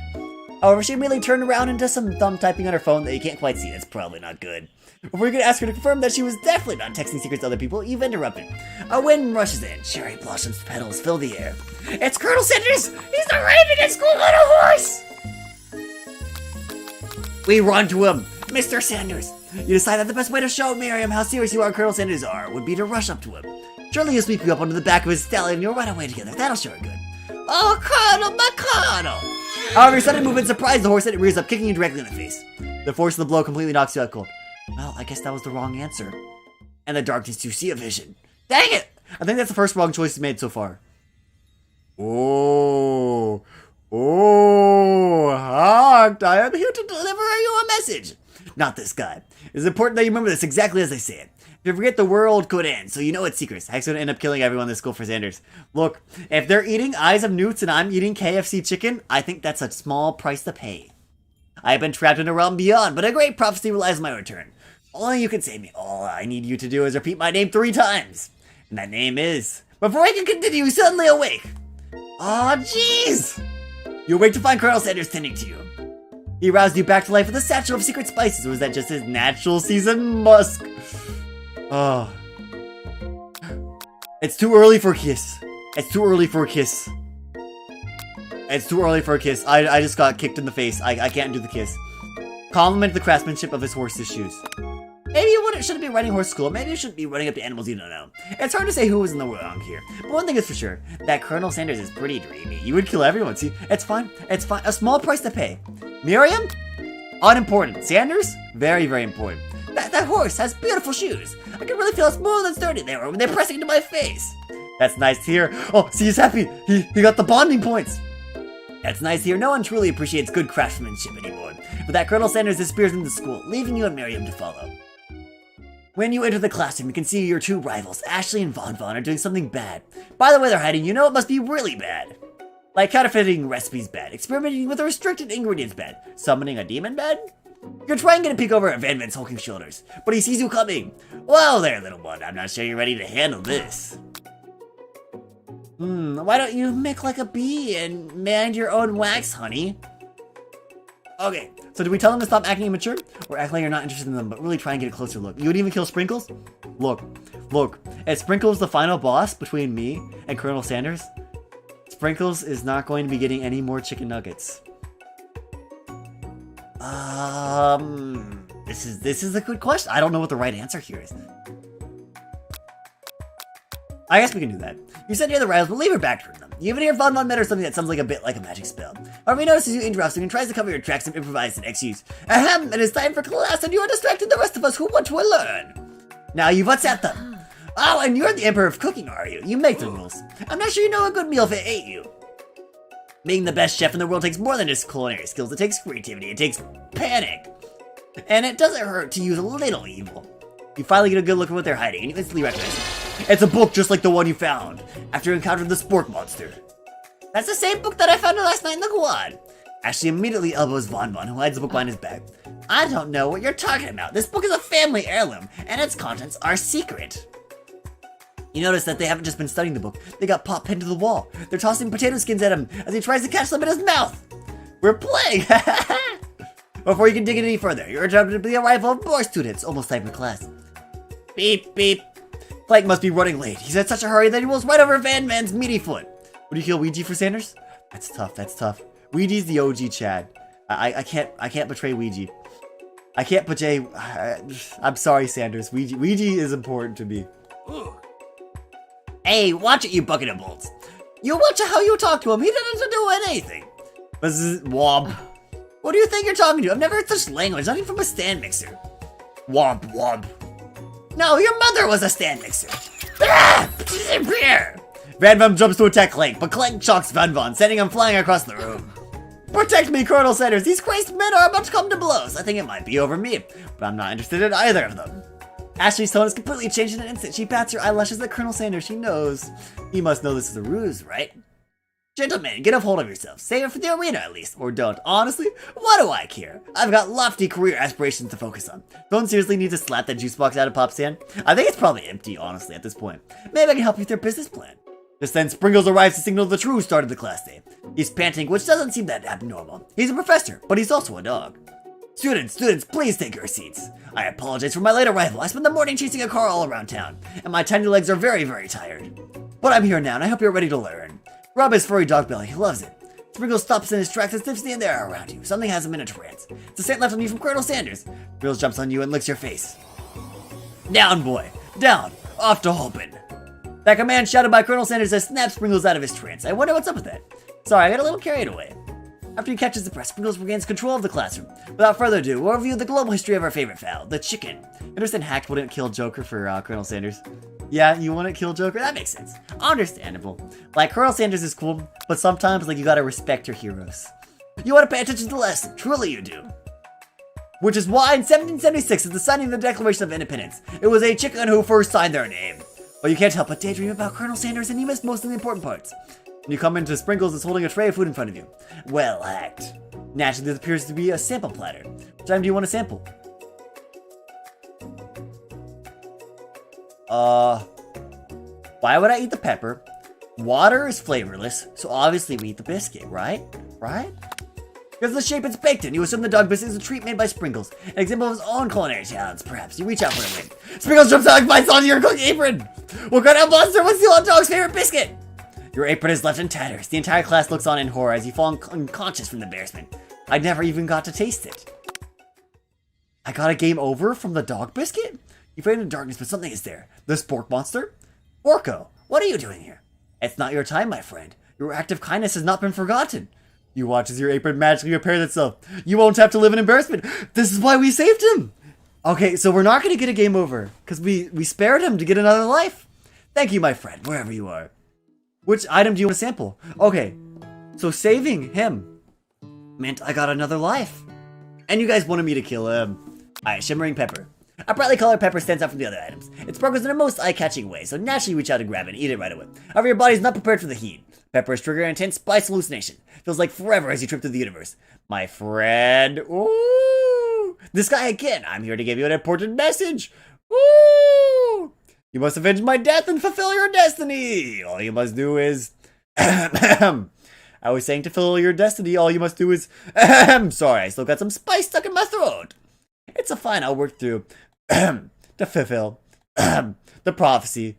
However, she immediately turned around and does some thumb typing on her phone that you can't quite see. That's probably not good. Before you could ask her to confirm that she was definitely not texting secrets to other people, you've interrupted. A wind rushes in. Cherry blossoms petals fill the air. It's Colonel Sanders! He's arriving at school on a horse! We run to him. Mr. Sanders! You decide that the best way to show Miriam how serious you and Colonel Sanders are would be to rush up to him. Surely he'll sweep you up onto the back of his stallion and you'll run away together. That'll show her good. Oh, Colonel, my Colonel! However, your sudden movement surprised the horse and it rears up, kicking you directly in the face. The force of the blow completely knocks you out cold. Well, I guess that was the wrong answer. And the darkness you see a vision. Dang it! I think that's the first wrong choice he's made so far. Oh, Hacked, I am here to deliver you a message. Not this guy. It's important that you remember this exactly as I say it. If you forget, the world could end, so you know it's secrets. Hack's gonna end up killing everyone in this school for Sanders. Look, if they're eating Eyes of Newts and I'm eating KFC chicken, I think that's a small price to pay. I have been trapped in a realm beyond, but a great prophecy relies on my return. Only you can save me. All I need you to do is repeat my name 3 times. And that name is... Before I can continue, you suddenly awake. Aw, jeez! You awake to find Colonel Sanders tending to you. He roused you back to life with a satchel of secret spices, or was that just his natural season musk? Oh. It's too early for a kiss. It's too early for a kiss. It's too early for a kiss. I just got kicked in the face. I can't do the kiss. Compliment the craftsmanship of his horse's shoes. Maybe you shouldn't be running horse school. Maybe you shouldn't be running up to animals you don't know. It's hard to say who was in the wrong here. But one thing is for sure, that Colonel Sanders is pretty dreamy. You would kill everyone. See, it's fine. It's fine. A small price to pay. Miriam? Unimportant. Sanders? Very, very important. That horse has beautiful shoes. I can really feel how smooth and sturdy they were when they're pressing into my face. That's nice to hear. Oh, see, he's happy. He got the bonding points. That's nice to hear. No one truly appreciates good craftsmanship anymore. But that Colonel Sanders disappears into school, leaving you and Miriam to follow. When you enter the classroom, you can see your 2 rivals, Ashley and Von Von, are doing something bad. By the way they're hiding, you know it must be really bad. Like counterfeiting recipes bad, experimenting with a restricted ingredients bad, summoning a demon bad. You're trying to get a peek over at Van Van's hulking shoulders, but he sees you coming. Well there, little one, I'm not sure you're ready to handle this. Why don't you make like a bee and mind your own wax, honey? Okay, so do we tell them to stop acting immature? Or act like you're not interested in them, but really try and get a closer look? You would even kill Sprinkles? Look, if Sprinkles the final boss between me and Colonel Sanders, Sprinkles is not going to be getting any more chicken nuggets. This is a good question. I don't know what the right answer here is. I guess we can do that. You said you're the rivals, but leave her back toward them. You even hear Von Von mutter something that sounds like a bit like a magic spell. However, he notices you interrupts him and tries to cover your tracks and improvise an excuse. Ahem, it is time for class and you are distracting the rest of us who want to learn. Now you've upset them. Oh, and you're the Emperor of Cooking, are you? You make the rules. I'm not sure you know a good meal if it ate you. Being the best chef in the world takes more than just culinary skills. It takes creativity, it takes panic. And it doesn't hurt to use a little evil. You finally get a good look at what they're hiding, and you instantly recognize it. It's a book just like the one you found after you encountered the spork monster. That's the same book that I found last night in the quad. Ashley immediately elbows Von Von, who hides the book behind his back. I don't know what you're talking about. This book is a family heirloom, and its contents are secret. You notice that they haven't just been studying the book. They got Pop pinned to the wall. They're tossing potato skins at him as he tries to catch them in his mouth. We're playing! Before you can dig it any further, you're interrupted by the arrival of more students, almost time for class. Beep, beep. Plank must be running late. He's in such a hurry that he rolls right over Van Man's meaty foot. Would you kill Ouija for Sanders? That's tough, that's tough. Ouija's the OG Chad. I can't betray Ouija. I can't betray... I'm sorry, Sanders. Ouija is important to me. Hey, watch it, you bucket of bolts. You watch how you talk to him. He doesn't do anything. Womp. What do you think you're talking to? I've never heard such language, not even from a stand mixer. Womp womp. No, your mother was a stand mixer. Ah! Van Von jumps to attack Clank, but Clank shocks Van Von, sending him flying across the room. Protect me, Colonel Sanders. These crazed men are about to come to blows. I think it might be over me, but I'm not interested in either of them. Ashley's tone has completely changed in an instant. She bats her eyelashes at Colonel Sanders. She knows. He must know this is a ruse, right? Gentlemen, get a hold of yourself. Save it for the arena at least, or don't. Honestly, what do I care? I've got lofty career aspirations to focus on. Don't seriously need to slap that juice box out of Pop's hand. I think it's probably empty, honestly, at this point. Maybe I can help you with your business plan. Just then, Sprinkles arrives to signal the true start of the class day. He's panting, which doesn't seem that abnormal. He's a professor, but he's also a dog. Students, please take your seats. I apologize for my late arrival. I spent the morning chasing a car all around town, and my tiny legs are very, very tired. But I'm here now, and I hope you're ready to learn. Rub his furry dog belly. He loves it. Sprinkles stops in his tracks and sniffs the air around you. Something has him in a trance. It's a scent left on you from Colonel Sanders. Sprinkles jumps on you and licks your face. Down, boy. Down. Off to Holpen. That command shouted by Colonel Sanders has snapped Sprinkles out of his trance. I wonder what's up with that. Sorry, I got a little carried away. After he catches the press, Sprinkles regains control of the classroom. Without further ado, we'll review the global history of our favorite fowl, the chicken. Understand Hacked wouldn't kill Joker for Colonel Sanders? Yeah, you wouldn't kill Joker? That makes sense. Understandable. Like, Colonel Sanders is cool, but sometimes, like, you gotta respect your heroes. You wanna pay attention to the lesson. Truly you do. Which is why in 1776, at the signing of the Declaration of Independence, it was a chicken who first signed their name. But you can't help but daydream about Colonel Sanders, and you miss most of the important parts. When you come into Sprinkles is holding a tray of food in front of you. Well hacked. Naturally, this appears to be a sample platter. What time do you want to sample? Why would I eat the pepper? Water is flavorless, so obviously we eat the biscuit, right? Right? Because of the shape it's baked in, you assume the dog biscuit is a treat made by Sprinkles, an example of his own culinary talents, perhaps. You reach out for a win. Sprinkles jumps out and bites onto your cooking apron! What kind of monster would steal a dog's favorite biscuit? Your apron is left in tatters. The entire class looks on in horror as you fall unconscious from embarrassment. I never even got to taste it. I got a game over from the dog biscuit? You fade in the darkness, but something is there. The spork monster? Orko, what are you doing here? It's not your time, my friend. Your act of kindness has not been forgotten. You watch as your apron magically repairs itself. You won't have to live in embarrassment. This is why we saved him. Okay, so we're not going to get a game over, because we spared him to get another life. Thank you, my friend, wherever you are. Which item do you want to sample? Okay, so saving him meant I got another life. And you guys wanted me to kill him. Alright, Shimmering Pepper. A brightly colored pepper stands out from the other items. It sparkles in a most eye-catching way, so naturally you reach out and grab it and eat it right away. However, your body's not prepared for the heat. Pepper is triggering an intense spice hallucination. Feels like forever as you trip through the universe. My friend, ooh! This guy again, I'm here to give you an important message. Ooh! You must avenge my death and fulfill your destiny. All you must do is... I was saying to fulfill your destiny, all you must do is... Sorry, I still got some spice stuck in my throat. It's a fine, I'll work through... to fulfill... the prophecy.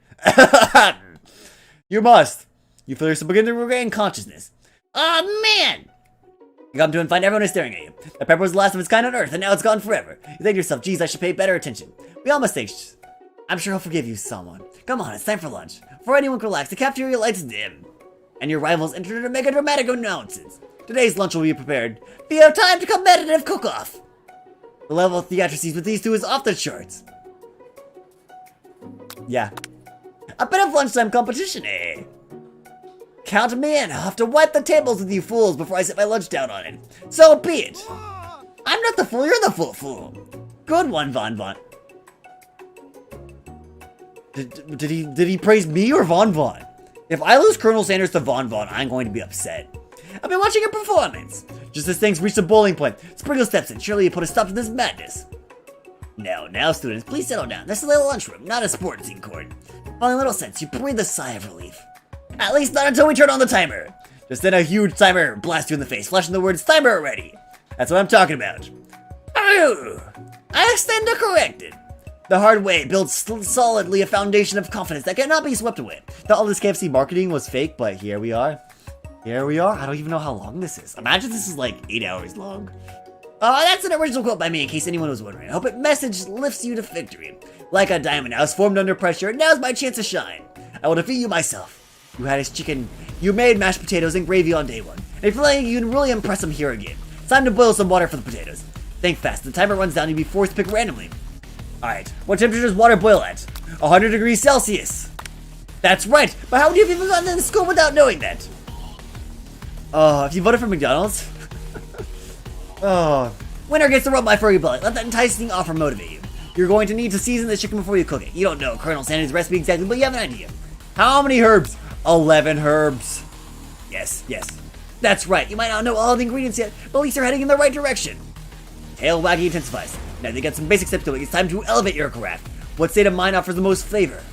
You must. You feel yourself begin to regain consciousness. Oh man! You come to and find everyone is staring at you. The pepper was the last of its kind on Earth, and now it's gone forever. You think to yourself, geez, I should pay better attention. We all must think... I'm sure he'll forgive you, someone. Come on, it's time for lunch. Before anyone can relax, the cafeteria lights dim. And your rivals enter to make a dramatic announcements. Today's lunch will be prepared. Be a time to competitive cook-off. The level of theatrices with these two is off the charts. Yeah. A bit of lunchtime competition, eh? Count me in. I'll have to wipe the tables with you fools before I sit my lunch down on it. So be it. I'm not the fool, you're the fool. Good one, Von Von. Did he praise me or Von Von? If I lose Colonel Sanders to Von Von, I'm going to be upset. I've been watching your performance. Just as things reached a boiling point, Sprinkle steps in. Surely you put a stop to this madness. Now, students, please settle down. This is a lunchroom, not a sports scene court. Following little sense, you breathe a sigh of relief. At least not until we turn on the timer. Just then a huge timer blasts you in the face, flashing the words timer already. That's what I'm talking about. I stand corrected. The hard way builds solidly a foundation of confidence that cannot be swept away. Thought all this KFC marketing was fake, but here we are. Here we are. I don't even know how long this is. Imagine this is like 8 hours long. That's an original quote by me in case anyone was wondering. I hope it message lifts you to victory. Like a diamond, I was formed under pressure, and now's my chance to shine. I will defeat you myself. You had his chicken. You made mashed potatoes and gravy on day 1. And if you're like, you can really impress him here again. It's time to boil some water for the potatoes. Think fast. The timer runs down and you'll be forced to pick randomly. Alright, what temperature does water boil at? 100 degrees Celsius. That's right, but how would you have even gotten into school without knowing that? Oh, if you voted for McDonald's? Oh. Winner gets to rub my furry belly. Let that enticing offer motivate you. You're going to need to season the chicken before you cook it. You don't know Colonel Sanders' recipe exactly, but you have an idea. How many herbs? 11 herbs. Yes. That's right, you might not know all the ingredients yet, but at least you're heading in the right direction. Tail wagging intensifies. Now that you got some basic steps to it, it's time to elevate your craft. What state of mind offers the most flavor?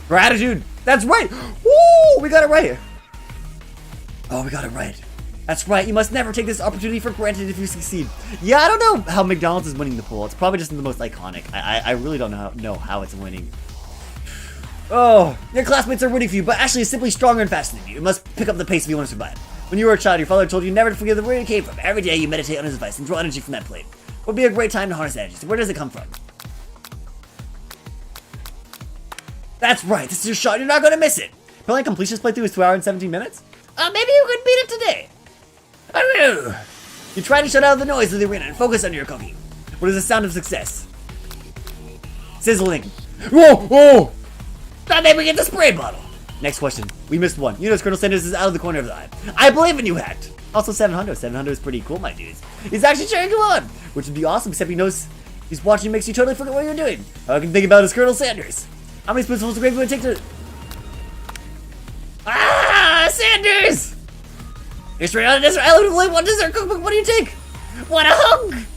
Gratitude. That's right. Woo! We got it right. Oh, we got it right. That's right. You must never take this opportunity for granted if you succeed. Yeah, I don't know how McDonald's is winning the poll. It's probably just the most iconic. I really don't know how it's winning. Oh, your classmates are rooting for you, but Ashley is simply stronger and faster than you. You must pick up the pace if you want to survive. When you were a child, your father told you never to forget where you came from. Every day you meditate on his advice and draw energy from that plate. What would be a great time to harness energy? So where does it come from? That's right. This is your shot. You're not going to miss it. Apparently completion's playthrough is 2 hours and 17 minutes? Maybe you could beat it today. I don't know. You try to shut out the noise of the arena and focus on your cooking. What is the sound of success? Sizzling. Whoa! Thought maybe we get the spray bottle. Next question. We missed one. You notice Colonel Sanders is out of the corner of the eye. I believe in you, Hacked. Also 700. 700 is pretty cool, my dudes. He's actually cheering you on, which would be awesome, except he knows he's watching makes you totally forget what you're doing. All I can think about is Colonel Sanders. How many spoonfuls of gravy would it take to... Sanders! You're straight out of desert island with only one dessert cookbook. What do you take? What a hunk!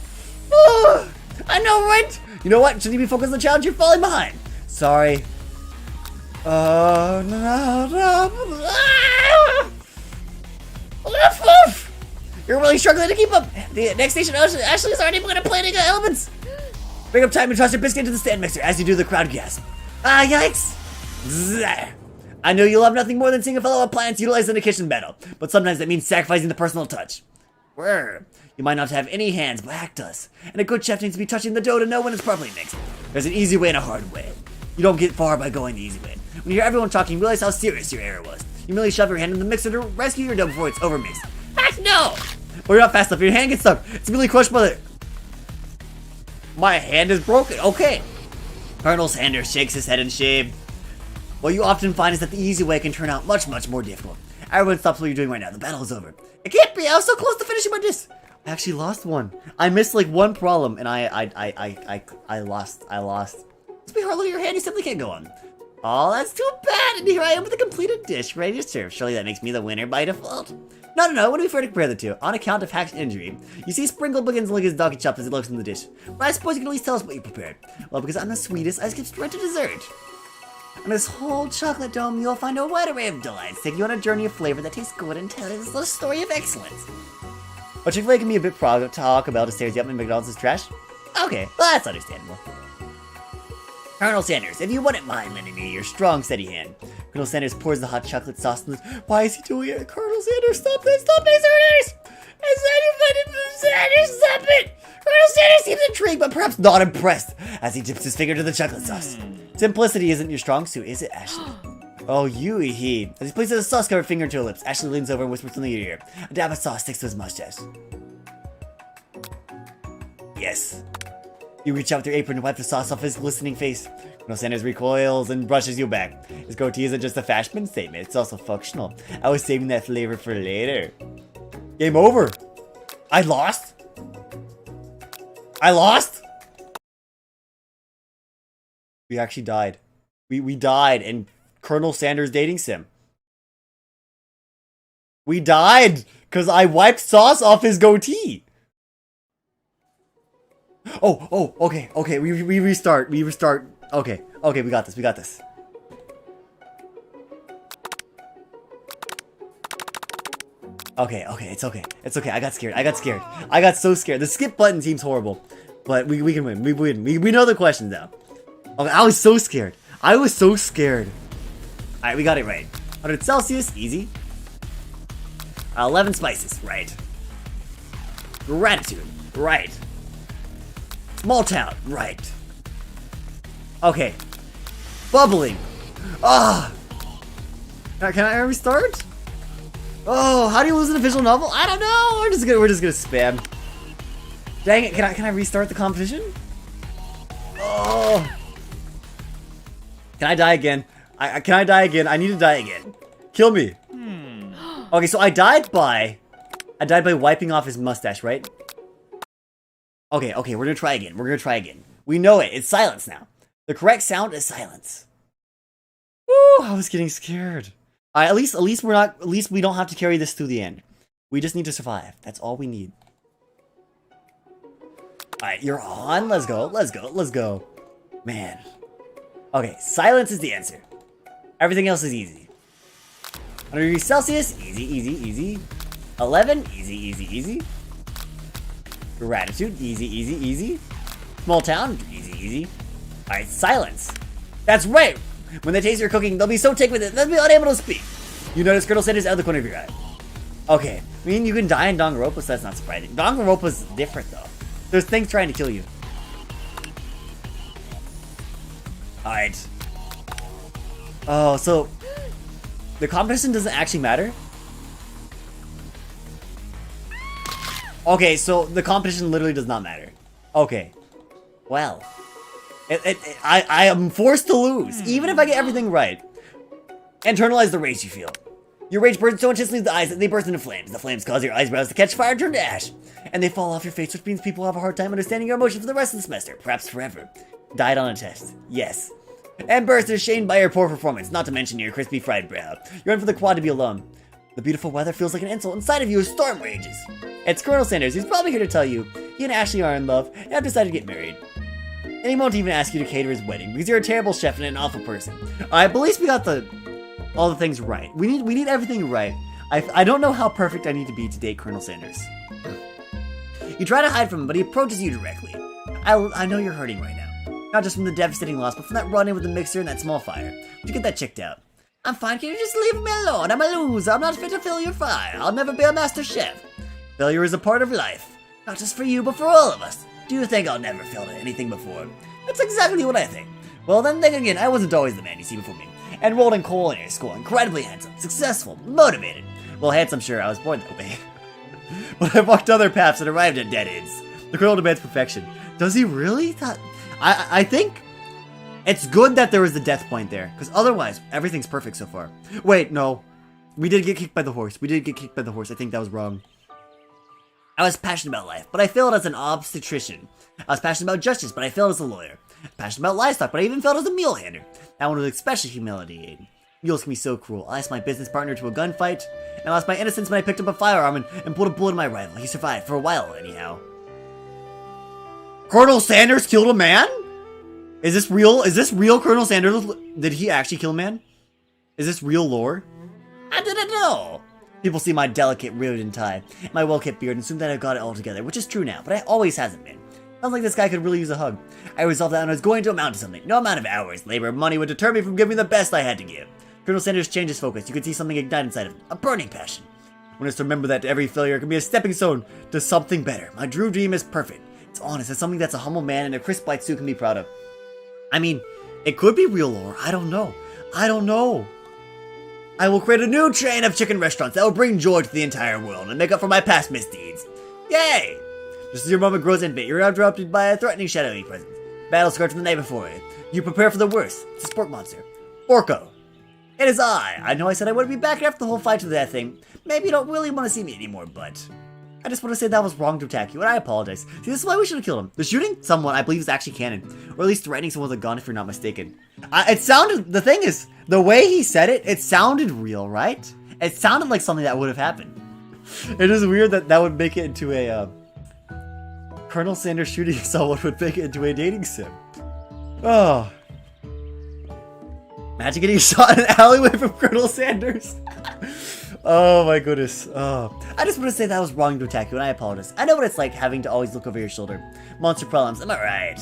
Oh, I know, right? You know what? Shouldn't you be focused on the challenge? You're falling behind. Sorry. You're really struggling to keep up. The next station, Ashley's already put a plating of elements. Bring up time and toss your biscuit into the stand mixer as you do the crowd gasp. Yikes. Zzz. I know you love nothing more than seeing a fellow appliance utilized in a kitchen battle, but sometimes that means sacrificing the personal touch. You might not have any hands, but Hack does. And a good chef needs to be touching the dough to know when it's properly mixed. There's an easy way and a hard way. You don't get far by going the easy way. When you hear everyone talking, you realize how serious your error was. You merely shove your hand in the mixer to rescue your dough before it's overmixed. Hack, no! Well, you're not fast enough. Your hand gets stuck. It's really crushed by the... My hand is broken. Okay. Colonel Sanders shakes his head in shame. What you often find is that the easy way can turn out much, much more difficult. Everyone stops what you're doing right now. The battle is over. It can't be. I was so close to finishing my dish. I actually lost one. I missed like one problem, and I lost. It's be hard. Look at your hand. You simply can't go on. Oh, that's too bad. And here I am with a completed dish ready to serve. Surely that makes me the winner by default. No. It wouldn't be fair to compare the two. On account of Hack's injury, you see Sprinkle begins to lick his doggy chops as he looks in the dish. But I suppose you can at least tell us what you prepared. Well, because I'm the sweetest, I skipped right to dessert. On this whole chocolate dome, you'll find a wide array of delights, taking you on a journey of flavor that tastes good and tells the story of excellence. But Chick-fil-A can be a bit prog talk about to stairs you up and McDonald's is trash? Okay, well that's understandable. Colonel Sanders, if you wouldn't mind lending me your strong, steady hand. Colonel Sanders pours the hot chocolate sauce in the... Why is he doing it? Colonel Sanders, stop this! Stop it, Sanders! I said you Sanders, stop it! Colonel Sanders seems intrigued, but perhaps not impressed, as he dips his finger into the chocolate sauce. Simplicity isn't your strong suit, is it, Ashley? Oh, he. As he places a sauce-covered finger to her lips, Ashley leans over and whispers in the ear. A dab of sauce sticks to his mustache. Yes. You reach out with your apron to wipe the sauce off his glistening face. Colonel Sanders recoils and brushes you back. His goatee isn't just a fashion statement, it's also functional. I was saving that flavor for later. Game over. I lost? We actually died. We died, and Colonel Sanders dating sim. We died because I wiped sauce off his goatee. Oh, okay. We restart. Okay, we got this. Okay, it's okay. I got scared. I got so scared. The skip button seems horrible, but we can win. We win. We know the questions now. Okay, I was so scared. Alright, we got it right. 100 Celsius, easy. 11 spices, right. Gratitude, right. Small town, right. Okay. Bubbling. Ah! Can I restart? Oh, how do you lose an official novel? I don't know. We're just gonna spam. Dang it! Can I restart the competition? Oh! Can I die again? Can I die again? I need to die again. Kill me. Okay, so I died by wiping off his mustache, right? Okay, we're gonna try again. We know it. It's silence now. The correct sound is silence. Woo! I was getting scared. At least we don't have to carry this through the end. We just need to survive. That's all we need. Alright, you're on. Let's go. Man. Okay, silence is the answer. Everything else is easy. 100 degrees Celsius, easy. 11, easy. Gratitude, easy. Small town, easy. Alright, silence. That's right! When they taste your cooking, they'll be so taken with it, they'll be unable to speak. You notice Colonel Sanders out of the corner of your eye. Okay, I mean, you can die in Danganronpa, so that's not surprising. Danganronpa's different, though. There's things trying to kill you. Alright. Oh, so the competition doesn't actually matter? Okay, so the competition literally does not matter. Okay. Well. I am forced to lose, even if I get everything right. Internalize the rage you feel. Your rage burns so intensely with the eyes that they burst into flames. The flames cause your eyebrows to catch fire and turn to ash. And they fall off your face, which means people have a hard time understanding your emotions for the rest of the semester, perhaps forever. Died on a test. Yes. And burst is shamed by your poor performance, not to mention your crispy fried brow. You're in for the quad to be alone. The beautiful weather feels like an insult. Inside of you, a storm rages. It's Colonel Sanders. He's probably here to tell you he and Ashley are in love and have decided to get married. And he won't even ask you to cater his wedding because you're a terrible chef and an awful person. Alright, but at least we got all the things right. We need everything right. I don't know how perfect I need to be to date Colonel Sanders. You try to hide from him, but he approaches you directly. I know you're hurting right now. Not just from the devastating loss, but from that run-in with the mixer and that small fire. Would you get that checked out? I'm fine, can you just leave me alone? I'm a loser, I'm not fit to fill your fire. I'll never be a master chef. Failure is a part of life. Not just for you, but for all of us. Do you think I'll never failed at anything before? That's exactly what I think. Well then again, I wasn't always the man you see before me. Enrolled in culinary school, incredibly handsome, successful, motivated. Well, handsome, sure, I was born that way. But I've walked other paths and arrived at dead ends. The colonel demands perfection. Does he really? I think it's good that there was the death point there, because otherwise, everything's perfect so far. Wait, no. We did get kicked by the horse. I think that was wrong. I was passionate about life, but I failed as an obstetrician. I was passionate about justice, but I failed as a lawyer. Passionate about livestock, but I even failed as a mule handler. That one was especially humiliating. Mules can be so cruel. I lost my business partner to a gunfight, and I lost my innocence when I picked up a firearm and put a bullet in my rival. He survived, for a while anyhow. Colonel Sanders killed a man? Is this real? Is this real Colonel Sanders? Did he actually kill a man? Is this real lore? I didn't know. People see my delicate beard and tie, my well-kept beard, and assume that I've got it all together, which is true now, but I always hasn't been. Sounds like this guy could really use a hug. I resolved that I was going to amount to something. No amount of hours, labor, money would deter me from giving the best I had to give. Colonel Sanders changed his focus. You could see something ignite inside of him, a burning passion. One is to remember that every failure can be a stepping stone to something better. My true dream is perfect. It's honest. It's something that's a humble man in a crisp white suit can be proud of. I mean, it could be real lore. I don't know. I will create a new chain of chicken restaurants that will bring joy to the entire world and make up for my past misdeeds. Yay! Just as your moment grows intimate, you're interrupted by a threatening shadowy presence. Battle scarred from the night before you. You prepare for the worst. It's a sport monster. Orko. It is I know I said I wouldn't be back after the whole fight to that thing. Maybe you don't really want to see me anymore, but I just want to say that was wrong to attack you, and I apologize. See, this is why we should have killed him. The shooting someone, I believe, is actually canon. Or at least threatening someone with a gun, if you're not mistaken. It sounded, the thing is, the way he said it, it sounded real, right? It sounded like something that would have happened. It is weird that that would make it into a, Colonel Sanders shooting someone would make it into a dating sim. Oh. Imagine getting shot in an alleyway from Colonel Sanders. Oh my goodness. Oh. I just want to say that was wrong to attack you, and I apologize. I know what it's like having to always look over your shoulder. Monster problems, am I right?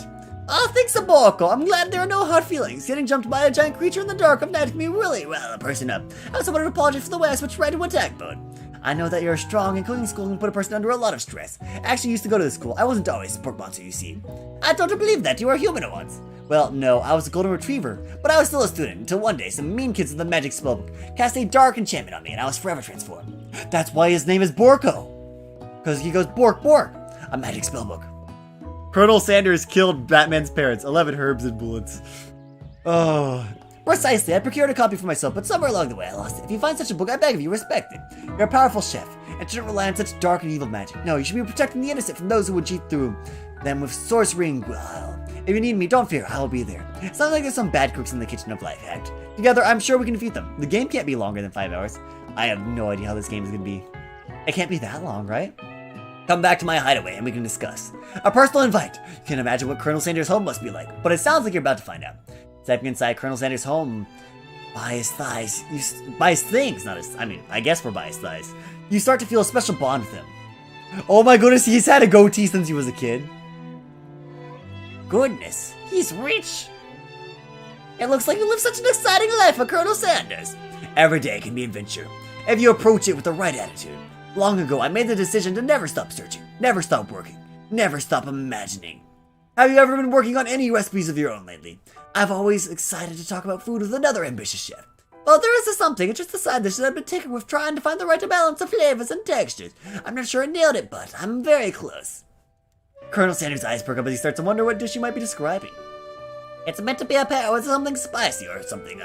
Oh, thanks, Aborko. I'm glad there are no hard feelings. Getting jumped by a giant creature in the dark of night can be really, well, a person up. I also wanted to apologize for the way I switched right to attack mode. I know that you're strong and cooking school can put a person under a lot of stress. I actually used to go to the school. I wasn't always a pork monster, you see. I don't believe that. You were human once. Well, no, I was a golden retriever, but I was still a student until one day some mean kids in the magic spellbook cast a dark enchantment on me and I was forever transformed. That's why his name is Borko. Because he goes Bork Bork, a magic spellbook. Colonel Sanders killed Batman's parents. 11 herbs and bullets. Oh. Precisely, I procured a copy for myself, but somewhere along the way I lost it. If you find such a book, I beg of you, respect it. You're a powerful chef, and shouldn't rely on such dark and evil magic. No, you should be protecting the innocent from those who would cheat through them with sorcery and guile. If you need me, don't fear, I will be there. It sounds like there's some bad cooks in the kitchen of life, Hacked. Together, I'm sure we can defeat them. The game can't be longer than 5 hours. I have no idea how this game is going to be. It can't be that long, right? Come back to my hideaway and we can discuss. A personal invite. You can imagine what Colonel Sanders' home must be like, but it sounds like you're about to find out. Stepping inside Colonel Sanders' home, by his thighs, by his things, not his, I guess we're by his thighs. You start to feel a special bond with him. Oh my goodness, he's had a goatee since he was a kid. Goodness, he's rich. It looks like you live such an exciting life for Colonel Sanders. Every day can be an adventure, if you approach it with the right attitude. Long ago, I made the decision to never stop searching, never stop working, never stop imagining. Have you ever been working on any recipes of your own lately? I've always excited to talk about food with another ambitious chef. Well, there is something, it's just a side dish that I've been taking with trying to find the right balance of flavors and textures. I'm not sure I nailed it, but I'm very close. Colonel Sanders' eyes perk up as he starts to wonder what dish you might be describing. It's meant to be a pair with something spicy or something,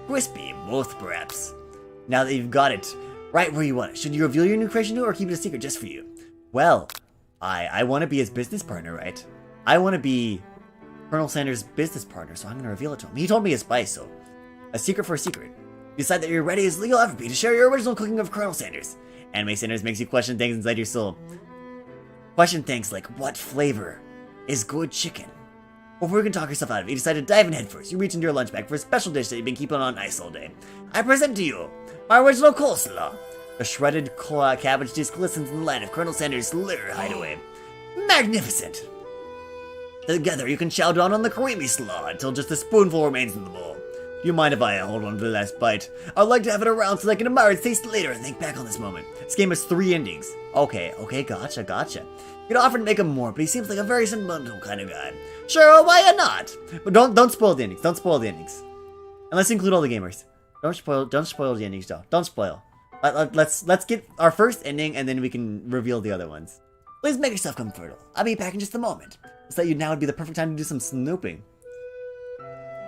crispy, both perhaps. Now that you've got it right where you want it, should you reveal your new creation to or keep it a secret just for you? Well, I want to be his business partner, right? I want to be Colonel Sanders' business partner, so I'm going to reveal it to him. He told me his spice, so a secret for a secret. You decide that you're ready as you'll ever be to share your original cooking of Colonel Sanders. Anime Sanders makes you question things inside your soul. Question things like, what flavor is good chicken? Before you can talk yourself out of it, you decide to dive in head first. You reach into your lunch bag for a special dish that you've been keeping on ice all day. I present to you my original coleslaw. The shredded cabbage dish glistens in the light of Colonel Sanders' lair hideaway. Magnificent! Together you can chow down on the creamy slaw until just a spoonful remains in the bowl. Do you mind if I hold on to the last bite? I'd like to have it around so I can admire its taste later and think back on this moment. This game has 3 endings. Okay, gotcha. You could offer to make him more, but he seems like a very sentimental kind of guy. Sure, why not? But don't spoil the endings. Don't spoil the endings. Unless you include all the gamers. Don't spoil the endings, though. Don't spoil. Let's get our first ending and then we can reveal the other ones. Please make yourself comfortable. I'll be back in just a moment. It's that now would be the perfect time to do some snooping.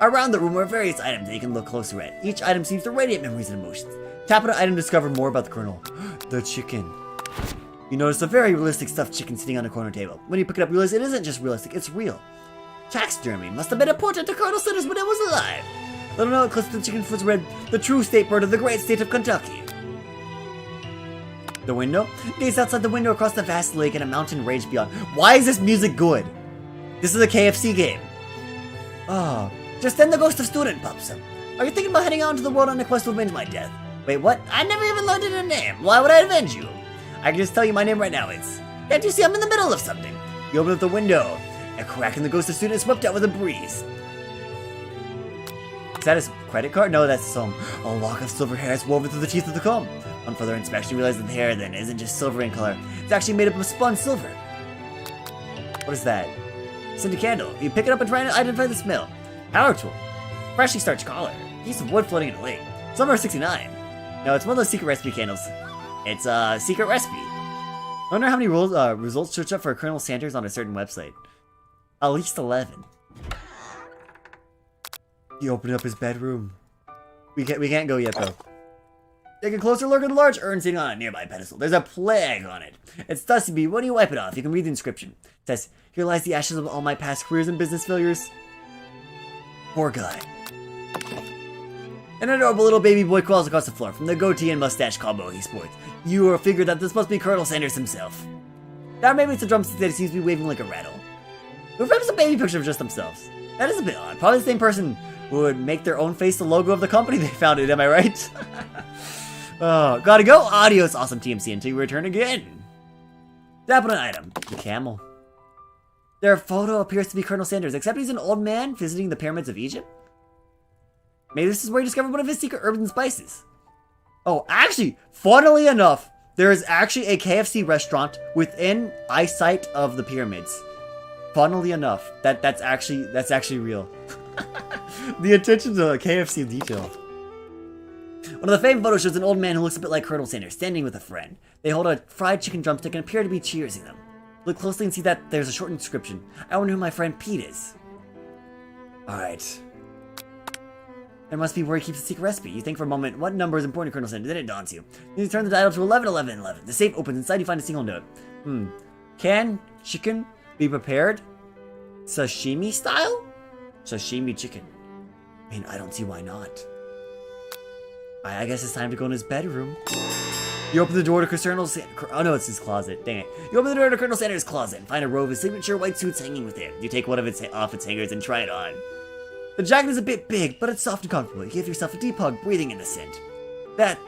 Around the room are various items that you can look closer at. Each item seems to radiate memories and emotions. Tap on an item to discover more about the Colonel. The chicken. You notice a very realistic stuffed chicken sitting on a corner table. When you pick it up, you realize it isn't just realistic, it's real. Taxidermy must have been important to Colonel Sanders when it was alive. Little note clips the chicken foot's read, the true state bird of the great state of Kentucky. The window? Gaze outside the window across the vast lake and a mountain raged beyond. Why is this music good? This is a KFC game. Oh, just then the ghost of student pops up. Are you thinking about heading out into the world on a quest to avenge my death? Wait, what? I never even learned a name. Why would I avenge you? I can just tell you my name right now. Can't you see I'm in the middle of something? You open up the window. A crack in the ghost of student is swept out with a breeze. Is that his credit card? No, that's his home. A lock of silver hair is woven through the teeth of the comb. On further inspection, you realize that the hair then isn't just silver in color. It's actually made up of spun silver. What is that? Scented candle. You pick it up and try to identify the smell. Power tool. Freshly starched collar. Piece of wood floating in a lake. Summer 69. No, it's one of those secret recipe candles. It's a secret recipe. I wonder how many results search up for Colonel Sanders on a certain website. At least 11. He opened up his bedroom. We can't go yet though. Take a closer look at the large urn sitting on a nearby pedestal. There's a plague on it. It's dusty, but when you wipe it off, you can read the inscription. It says, "Here lies the ashes of all my past careers and business failures." Poor guy. An adorable little baby boy crawls across the floor from the goatee and mustache combo he sports. You will figure that this must be Colonel Sanders himself. Now maybe it's a drumstick that he seems to be waving like a rattle. Who frames a baby picture of just themselves? That is a bit odd. Probably the same person who would make their own face the logo of the company they founded, am I right? Oh, gotta go. Adios, awesome TMC, until you return again. Tap on an item. The camel. Their photo appears to be Colonel Sanders, except he's an old man visiting the pyramids of Egypt. Maybe this is where he discovered one of his secret herbs and spices. Oh, actually, funnily enough, There is actually a KFC restaurant within eyesight of the pyramids. Funnily enough, that's actually real. The attention to KFC detail. One of the famed photos shows an old man who looks a bit like Colonel Sanders standing with a friend. They hold a fried chicken drumstick and appear to be cheersing them. Look closely and see that there's a short inscription. I wonder who my friend Pete is. Alright. There must be where he keeps a secret recipe. You think for a moment, what number is important to Colonel Sanders? Then it dawns you. You turn the dial to 111111. The safe opens. Inside you find a single note. Can chicken be prepared sashimi style? Sashimi chicken. I mean, I don't see why not. I guess it's time to go in his bedroom. You open the door to Colonel Sanders. Oh no, it's his closet. Dang it. You open the door to Colonel Sanders' closet and find a row of his signature white suits hanging within. You take one of off its hangers and try it on. The jacket is a bit big, but it's soft and comfortable. You give yourself a deep hug, breathing in the scent. That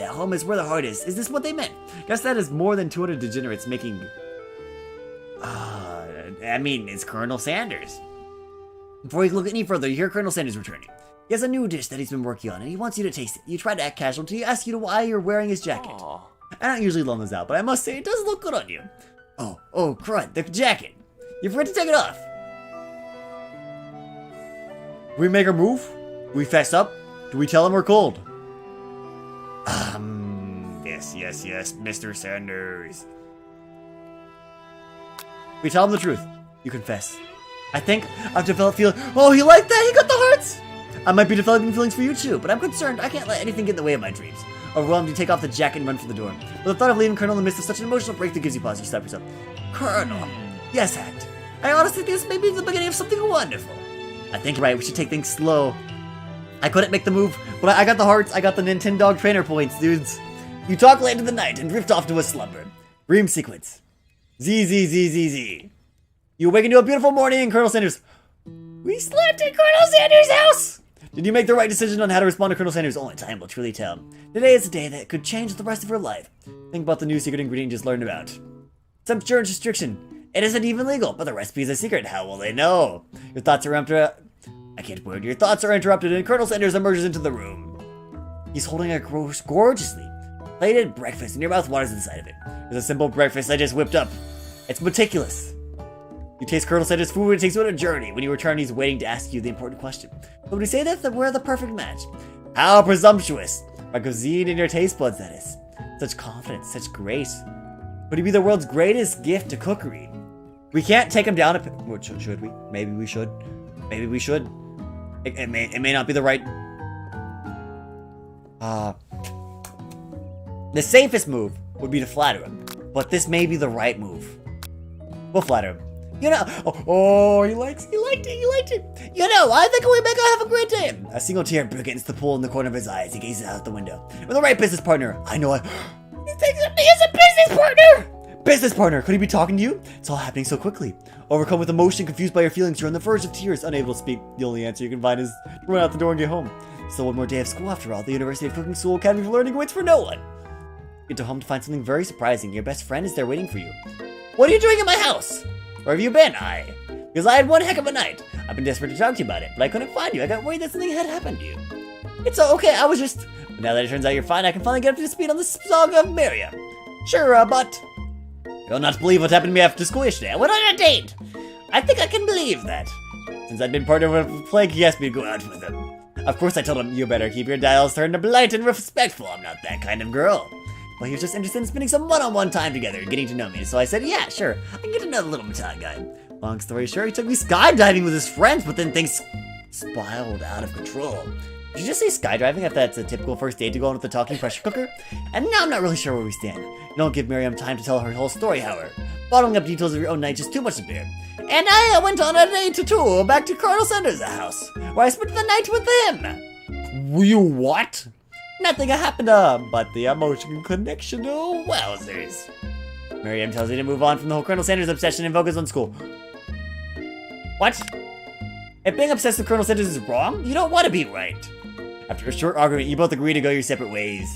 home is where the heart is. Is this what they meant? Guess that is more than 200 degenerates making... I mean, it's Colonel Sanders. Before you look any further, you hear Colonel Sanders returning. He has a new dish that he's been working on, and he wants you to taste it. You try to act casual until he asks you why you're wearing his jacket. Aww. I don't usually loan those out, but I must say, it does look good on you. Oh, crud, the jacket. You forgot to take it off. We make a move? We fess up? Do we tell him we're cold? Yes, Mr. Sanders. We tell him the truth. You confess. I think I've developed feeling. Oh, he liked that? He got the hearts? I might be developing feelings for you too, but I'm concerned I can't let anything get in the way of my dreams. Overwhelmed, you take off the jacket and run for the door. But the thought of leaving Colonel in the midst of such an emotional breakthrough gives you pause. You stop yourself. Colonel. Yes, Hacked. I honestly think this may be the beginning of something wonderful. I think you're right. We should take things slow. I couldn't make the move, but I got the hearts. I got the Nintendo trainer points, dudes. You talk late into the night and drift off to a slumber. Dream sequence. Z. You awaken to a beautiful morning in Colonel Sanders. We slept in Colonel Sanders' house! Did you make the right decision on how to respond to Colonel Sanders? Only time will truly tell. Today is a day that could change the rest of your life. Think about the new secret ingredient you just learned about. Temperature restriction. It isn't even legal, but the recipe is a secret. How will they know? Your thoughts are Your thoughts are interrupted and Colonel Sanders emerges into the room. He's holding a gorgeously plated breakfast and your mouth waters inside of it. It's a simple breakfast I just whipped up. It's meticulous. You taste Colonel Sanders' food and it takes you on a journey. When you return, he's waiting to ask you the important question. But when you say that we're the perfect match. How presumptuous. My cuisine and your taste buds, that is. Such confidence, such grace. Would he be the world's greatest gift to cookery? We can't take him down a... Should we? Maybe we should. Maybe we should. It may not be the right... The safest move would be to flatter him. But this may be the right move. We'll flatter him. You know, he liked it. You know, I think we make her have a great day. A single tear begins to pool in the corner of his eye as he gazes out the window. With the right business partner, he thinks of me as a business partner! Business partner, could he be talking to you? It's all happening so quickly. Overcome with emotion, confused by your feelings, you're on the verge of tears, unable to speak. The only answer you can find is to run out the door and get home. Still one more day of school after all. The University of Cooking School Academy for Learning waits for no one. You get to home to find something very surprising. Your best friend is there waiting for you. What are you doing in my house? Where have you been? Because I had one heck of a night. I've been desperate to talk to you about it, but I couldn't find you. I got worried that something had happened to you. It's okay, I was just... But now that it turns out you're fine, I can finally get up to speed on the song of Miriam. Sure, but... You'll not believe what happened to me after school yesterday. I went on a date. I think I can believe that. Since I'd been partnered with Plague, he asked me to go out with him. Of course, I told him, you better keep your dials turned to polite and respectful. I'm not that kind of girl. Well, he was just interested in spending some one-on-one time together, getting to know me. So I said, yeah, sure, I can get to know the little Matad guy. Long story short, he took me skydiving with his friends, but then things spiraled out of control. Did you just say skydiving if that's a typical first date to go on with the talking pressure cooker? And now I'm not really sure where we stand. You don't give Miriam time to tell her whole story, however. Bottling up details of your own night is just too much to bear. And I went on a date too, back to Colonel Sanders' house, where I spent the night with him. You what? Nothing happened, but the emotion connection, oh, wowzers. Miriam tells you to move on from the whole Colonel Sanders obsession and focus on school. What? If being obsessed with Colonel Sanders is wrong, you don't want to be right. After a short argument, you both agree to go your separate ways.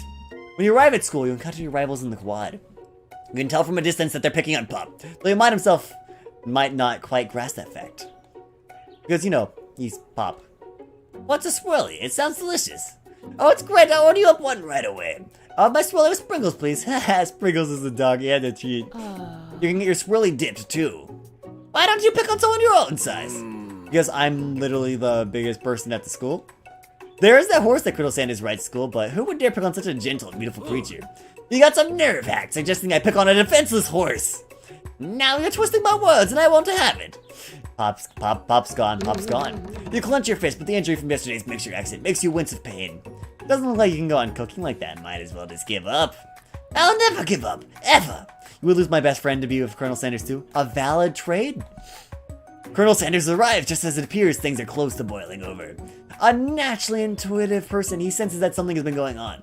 When you arrive at school, you encounter your rivals in the quad. You can tell from a distance that they're picking on Pop, though he might not quite grasp that fact. Because, you know, he's Pop. What's a swirly? It sounds delicious. Oh, it's great. I'll order you up one right away. My swirly with sprinkles, please. Haha, sprinkles is the dog and a treat. You can get your swirly dipped, too. Why don't you pick on someone your own size? Because I'm literally the biggest person at the school. There is that horse that Colonel Sanders rides to school, but who would dare pick on such a gentle and beautiful creature? You got some nerve, Hack, suggesting I pick on a defenseless horse. Now you're twisting my words, and I won't have it. Pop's gone. You clench your fist, but the injury from yesterday's mixture accident makes you wince of pain. Doesn't look like you can go on cooking like that. Might as well just give up. I'll never give up, ever. You would lose my best friend to be with Colonel Sanders too. A valid trade? Colonel Sanders arrives just as it appears things are close to boiling over. A naturally intuitive person, he senses that something has been going on.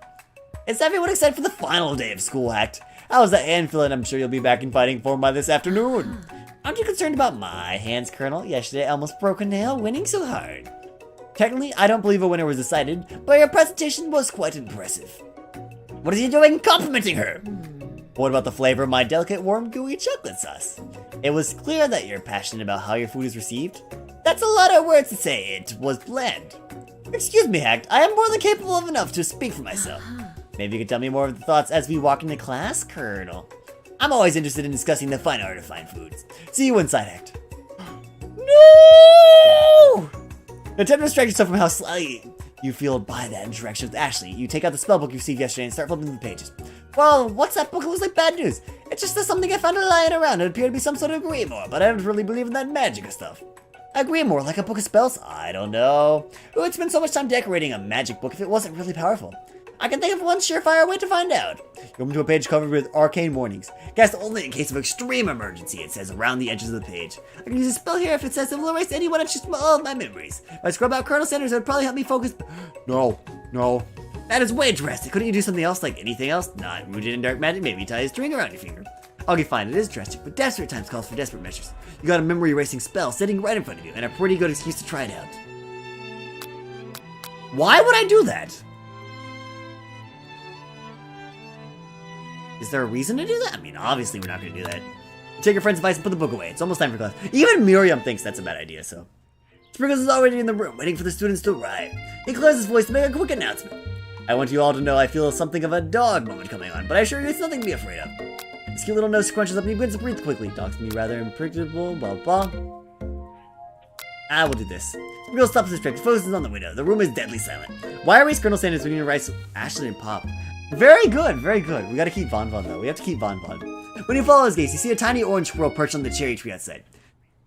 Is everyone excited for the final day of school, Hacked? How's that hand feeling? I'm sure you'll be back in fighting form by this afternoon. Aren't you concerned about my hands, Colonel? Yesterday I almost broke a nail winning so hard. Technically, I don't believe a winner was decided, but your presentation was quite impressive. What is he doing complimenting her? What about the flavor of my delicate, warm, gooey chocolate sauce? It was clear that you're passionate about how your food is received. That's a lot of words to say it was bland. Excuse me, Hacked. I am more than capable of enough to speak for myself. Maybe you can tell me more of the thoughts as we walk into class, Colonel. I'm always interested in discussing the fine art of fine foods. See you inside, Hacked. No! Attempt to distract yourself from how slightly you feel by that interaction with Ashley. You take out the spellbook you received yesterday and start flipping through the pages. Well, what's that book? It looks like bad news. It's just something I found lying around. It appeared to be some sort of Grimoire, but I don't really believe in that magic stuff. A Grimoire, like a book of spells? I don't know. Who would spend so much time decorating a magic book if it wasn't really powerful? I can think of one surefire way to find out. You open to a page covered with arcane warnings. Cast only in case of extreme emergency, it says around the edges of the page. I can use a spell here if it says it will erase any one of just all of my memories. If I scrub out Colonel Sanders, it would probably help me focus. No. That is way drastic. Couldn't you do something else, like anything else? Not rooted in dark magic, maybe tie a string around your finger. Okay, fine, it is drastic, but desperate times calls for desperate measures. You got a memory erasing spell sitting right in front of you, and a pretty good excuse to try it out. Why would I do that? Is there a reason to do that? I mean, obviously we're not going to do that. Take your friend's advice and put the book away. It's almost time for class. Even Miriam thinks that's a bad idea, so. Sprinkles is already in the room, waiting for the students to arrive. He clears his voice to make a quick announcement. I want you all to know I feel something of a dog moment coming on, but I assure you it's nothing to be afraid of. His cute little nose scrunches up and he begins to breathe quickly. Talks to me rather unpredictable, blah blah. I will do this. Sprinkles stops his trick, focuses on the window. The room is deadly silent. Why erase Colonel Sanders when you write Ashley and Pop? Very good, very good. We gotta keep Von Von though. We have to keep Von Von. When you follow his gaze, you see a tiny orange squirrel perched on the cherry tree outside.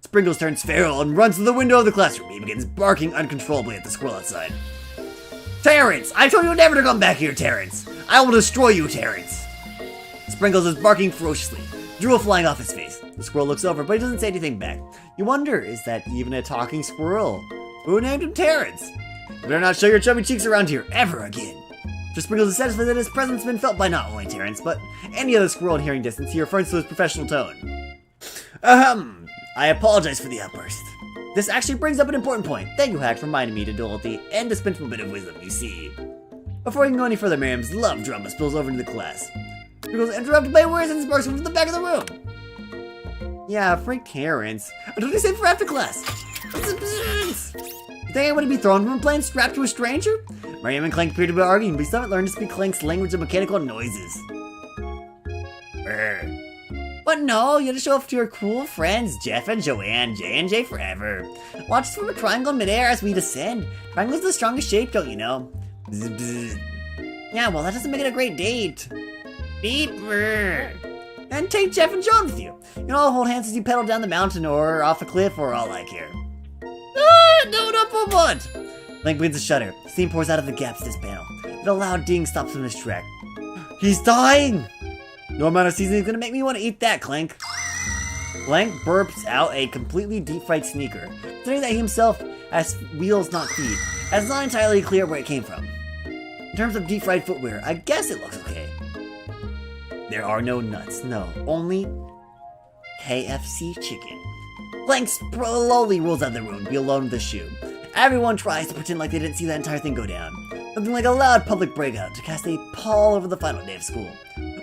Sprinkles turns feral and runs to the window of the classroom. He begins barking uncontrollably at the squirrel outside. Terrence! I told you never to come back here, Terrence! I will destroy you, Terrence! Sprinkles is barking ferociously, drool flying off his face. The squirrel looks over, but he doesn't say anything back. You wonder, is that even a talking squirrel? Who named him Terrence? You better not show your chubby cheeks around here ever again. Mr. Sprinkles is satisfied that his presence has been felt by not only Terrence, but any other squirrel in hearing distance. He refers to his professional tone. I apologize for the outburst. This actually brings up an important point. Thank you, Hack, for reminding me to dole the indispensable bit of wisdom, you see. Before we can go any further, Miriam's love drama spills over into the class. Sprinkles is interrupted by words and sparks from the back of the room. Yeah, Frank Terrence. I told you to save for after class. You think I want to be thrown from a plane strapped to a stranger? Miriam and Clank appear to be arguing, but you still haven't learned to speak Clank's language of mechanical noises. But no, you have to show off to your cool friends, Jeff and Joanne, J&J forever. Watch us from a triangle in midair as we descend. Triangle's the strongest shape, don't you know? Yeah, well, that doesn't make it a great date. Beeper. And take Jeff and Joan with you. You can all hold hands as you pedal down the mountain or off a cliff or all I care. No, not for what? Link begins to shudder. Steam pours out of the gaps of this panel. But a loud ding stops him in his track. He's dying! No amount of seasoning is gonna make me want to eat that, Clank. Clank burps out a completely deep-fried sneaker, saying that he himself has wheels, not feet, and it's not entirely clear where it came from. In terms of deep-fried footwear, I guess it looks okay. There are no nuts, no, only KFC chicken. Clank slowly rolls out of the room to be alone with the shoe. Everyone tries to pretend like they didn't see that entire thing go down. Something like a loud public breakout to cast a pall over the final day of school.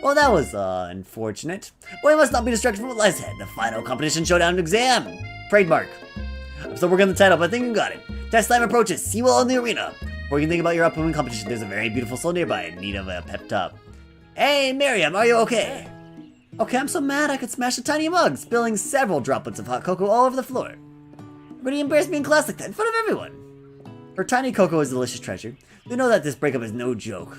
Well, that was unfortunate. But we must not be distracted from what lies ahead. The final competition showdown exam. Trademark. I'm still working on the title, but I think you got it. Test time approaches. See you all in the arena. Before you can think about your upcoming competition, there's a very beautiful soul nearby in need of a pep talk. Hey, Miriam, are you okay? Okay, I'm so mad I could smash a tiny mug, spilling several droplets of hot cocoa all over the floor. But he embarrassed me in class like that in front of everyone. Her tiny cocoa is a delicious treasure. They know that this breakup is no joke.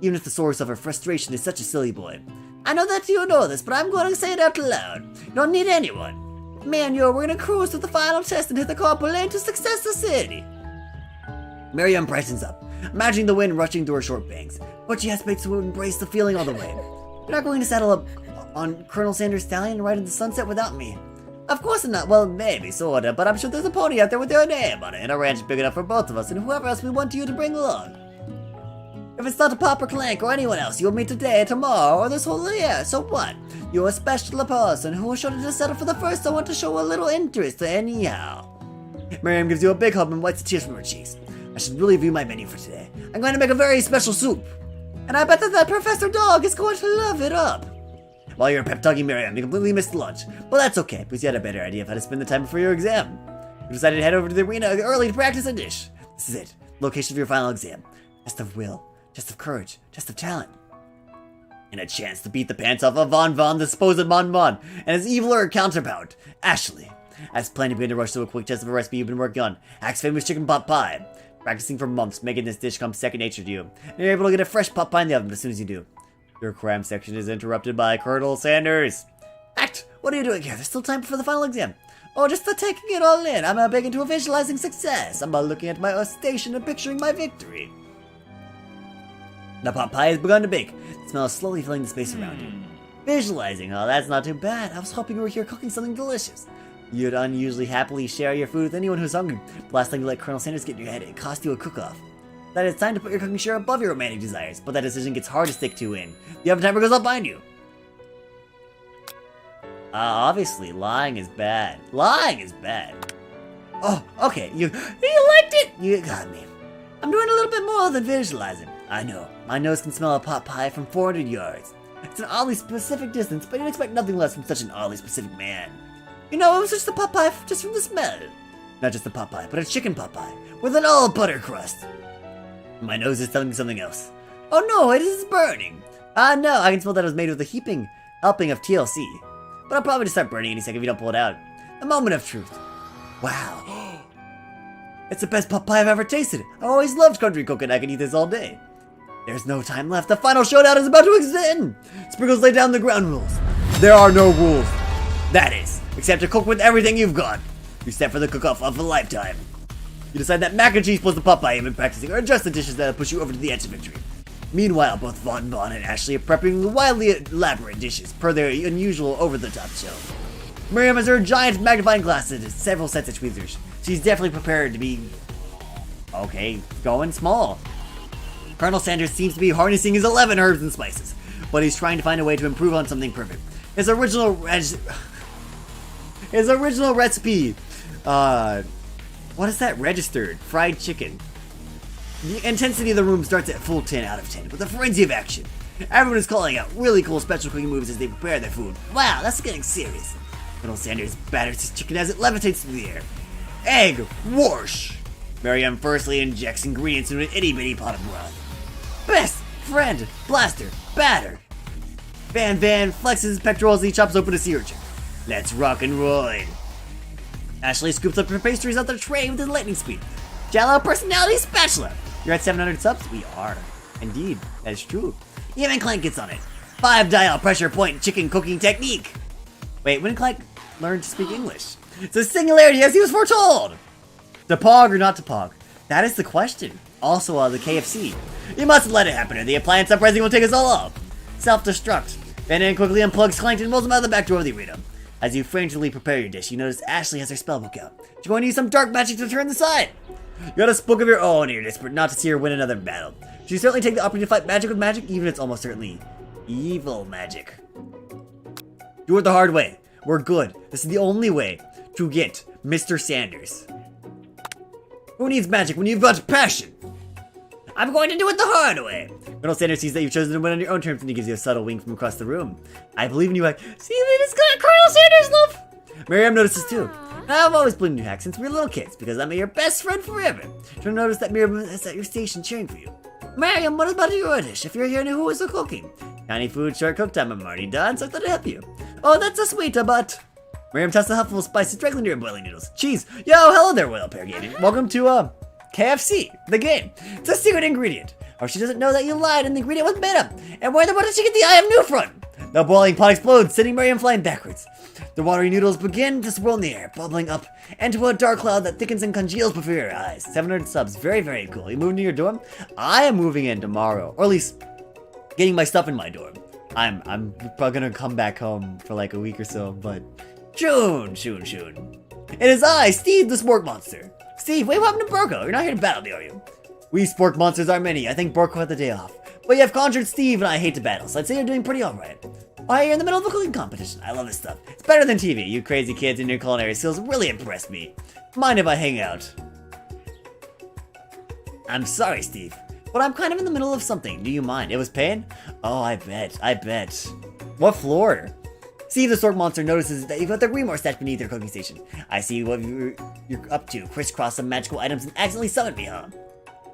Even if the source of her frustration is such a silly boy. I know that you know this, but I'm going to say it out loud. You don't need anyone. Man, we're going to cruise to the final test and hit the carpool lane to success the city. Miriam brightens up, imagining the wind rushing through her short bangs, but she hesitates to embrace the feeling all the way. You're not going to saddle up on Colonel Sanders' stallion and ride into the sunset without me. Of course not. Well, maybe, sorta, but I'm sure there's a pony out there with your name on it, and a ranch big enough for both of us and whoever else we want you to bring along. If it's not a Pop or Clank or anyone else you'll meet today, tomorrow, or this whole year, so what? You're a special person who was sure to settle for the first I want to show a little interest anyhow. Miriam gives you a big hug and wipes the tears from her cheeks. I should really view my menu for today. I'm going to make a very special soup. And I bet that Professor Dog is going to love it up. While you're pep-talking Miriam, you completely missed lunch. But that's okay, because you had a better idea of how to spend the time before your exam. You decided to head over to the arena early to practice a dish. This is it. Location of your final exam. Test of will. Test of courage. Test of talent. And a chance to beat the pants off of Von, the supposed Mon, and his eviler counterpart, Ashley. As planned, you begin to rush to a quick test of a recipe you've been working on, Hack's famous chicken pot pie. Practicing for months, making this dish come second nature to you, and you're able to get a fresh pot pie in the oven as soon as you do. Your cram section is interrupted by Colonel Sanders. Act! What are you doing here? There's still time before the final exam. Oh, just for taking it all in. I'm big into visualizing success. I'm looking at my station and picturing my victory. The pot pie has begun to bake. The smell is slowly filling the space around you. Visualizing, oh, that's not too bad. I was hoping you were here cooking something delicious. You'd unusually happily share your food with anyone who's hungry. The last time you let Colonel Sanders get in your head, it cost you a cook-off. That it's time to put your cooking share above your romantic desires, but that decision gets hard to stick to in. The oven timer goes up behind you. Obviously, lying is bad. Lying is bad. Oh, okay, you liked it? You got me. I'm doing a little bit more than visualizing. I know, my nose can smell a pot pie from 400 yards. It's an oddly specific distance, but you'd expect nothing less from such an oddly specific man. You know, it was just a pot pie just from the smell. Not just a pot pie, but a chicken pot pie with an all butter crust. My nose is telling me something else. Oh no, it is burning. No, I can smell that it was made with a helping of TLC. But I'll probably just start burning any second if you don't pull it out. A moment of truth. Wow. It's the best pot pie I've ever tasted. I always loved country cooking. I could eat this all day. There's no time left. The final showdown is about to begin. Sprinkles lay down the ground rules. There are no rules. That is, except to cook with everything you've got. You set for the cook-off of a lifetime. You decide that mac and cheese plus the pot pie you've been practicing are just the dishes that'll push you over to the edge of victory. Meanwhile, both Von and Ashley are prepping wildly elaborate dishes per their unusual over-the-top show. Miriam has her giant magnifying glasses and several sets of tweezers. She's definitely prepared to be, okay, going small. Colonel Sanders seems to be harnessing his 11 herbs and spices, but he's trying to find a way to improve on something perfect. His original recipe, what is that? Registered fried chicken. The intensity of the room starts at full 10 out of 10, with a frenzy of action. Everyone is calling out really cool special cooking moves as they prepare their food. Wow, that's getting serious. Colonel Sanders batters his chicken as it levitates through the air. Egg, whoosh! Miriam firstly injects ingredients into an itty-bitty pot of broth. Best friend, blaster, batter. Van flexes his pectorals as he chops open a sea urchin. Let's rock and roll. Ashley scoops up her pastries out the tray with his lightning speed. Jello personality spatula. You're at 700 subs? We are. Indeed, that is true. Even Clank gets on it. 5-dial pressure point chicken cooking technique. Wait, when did Clank learn to speak English? It's a singularity as he was foretold. To pog or not to pog? That is the question. Also, the KFC. You must let it happen or the appliance uprising will take us all off. Self-destruct. Van Dam quickly unplugs Clank and rolls him out of the back door of the arena. As you frantically prepare your dish, you notice Ashley has her spellbook out. She's going to use some dark magic to turn the side. You got a spook of your own here, desperate not to see her win another battle. She certainly take the opportunity to fight magic with magic, even if it's almost certainly evil magic. Do it the hard way. We're good. This is the only way to get Mr. Sanders. Who needs magic when you've got passion? I'm going to do it the hard way. Colonel Sanders sees that you've chosen to win on your own terms and he gives you a subtle wink from across the room. I believe in you, see, it's got Colonel Sanders, love. Miriam notices too. I've always believed in you, Hack, since we were little kids, because I'm your best friend forever. You'll notice that Miriam is at your station cheering for you. Miriam, what about your dish? If you're here, who is the cooking? Tiny food, short cook time, I'm already done, so I thought I'd help you. Oh, that's a sweet but. Miriam tossed a huffle of spices directly into your boiling noodles. Cheese. Yo, hello there, Royal Pair Gaming. Welcome to, KFC, the game. It's a secret ingredient. Or she doesn't know that you lied and the ingredient was made up. And where did she get the eye of Newfront? The boiling pot explodes, sending Miriam flying backwards. The watery noodles begin to swirl in the air, bubbling up into a dark cloud that thickens and congeals before your eyes. 700 subs, very, very cool. You moving to your dorm? I am moving in tomorrow, or at least getting my stuff in my dorm. I'm probably gonna come back home for like a week or so, but soon. It is I, Steve the Spork Monster. Steve, wait, what happened to Borko? You're not here to battle me, are you? We Spork Monsters are many. I think Borko had the day off. But you have conjured Steve, and I hate to battle, so I'd say you're doing pretty alright. Why, you're in the middle of a cooking competition. I love this stuff. It's better than TV. You crazy kids and your culinary skills really impress me. Mind if I hang out? I'm sorry, Steve, but I'm kind of in the middle of something. Do you mind? It was pain? Oh, I bet. What floor? Steve the Stork Monster notices that you've got the Grimoire stashed beneath your cooking station. I see what you're up to. Crisscross some magical items and accidentally summoned me, huh?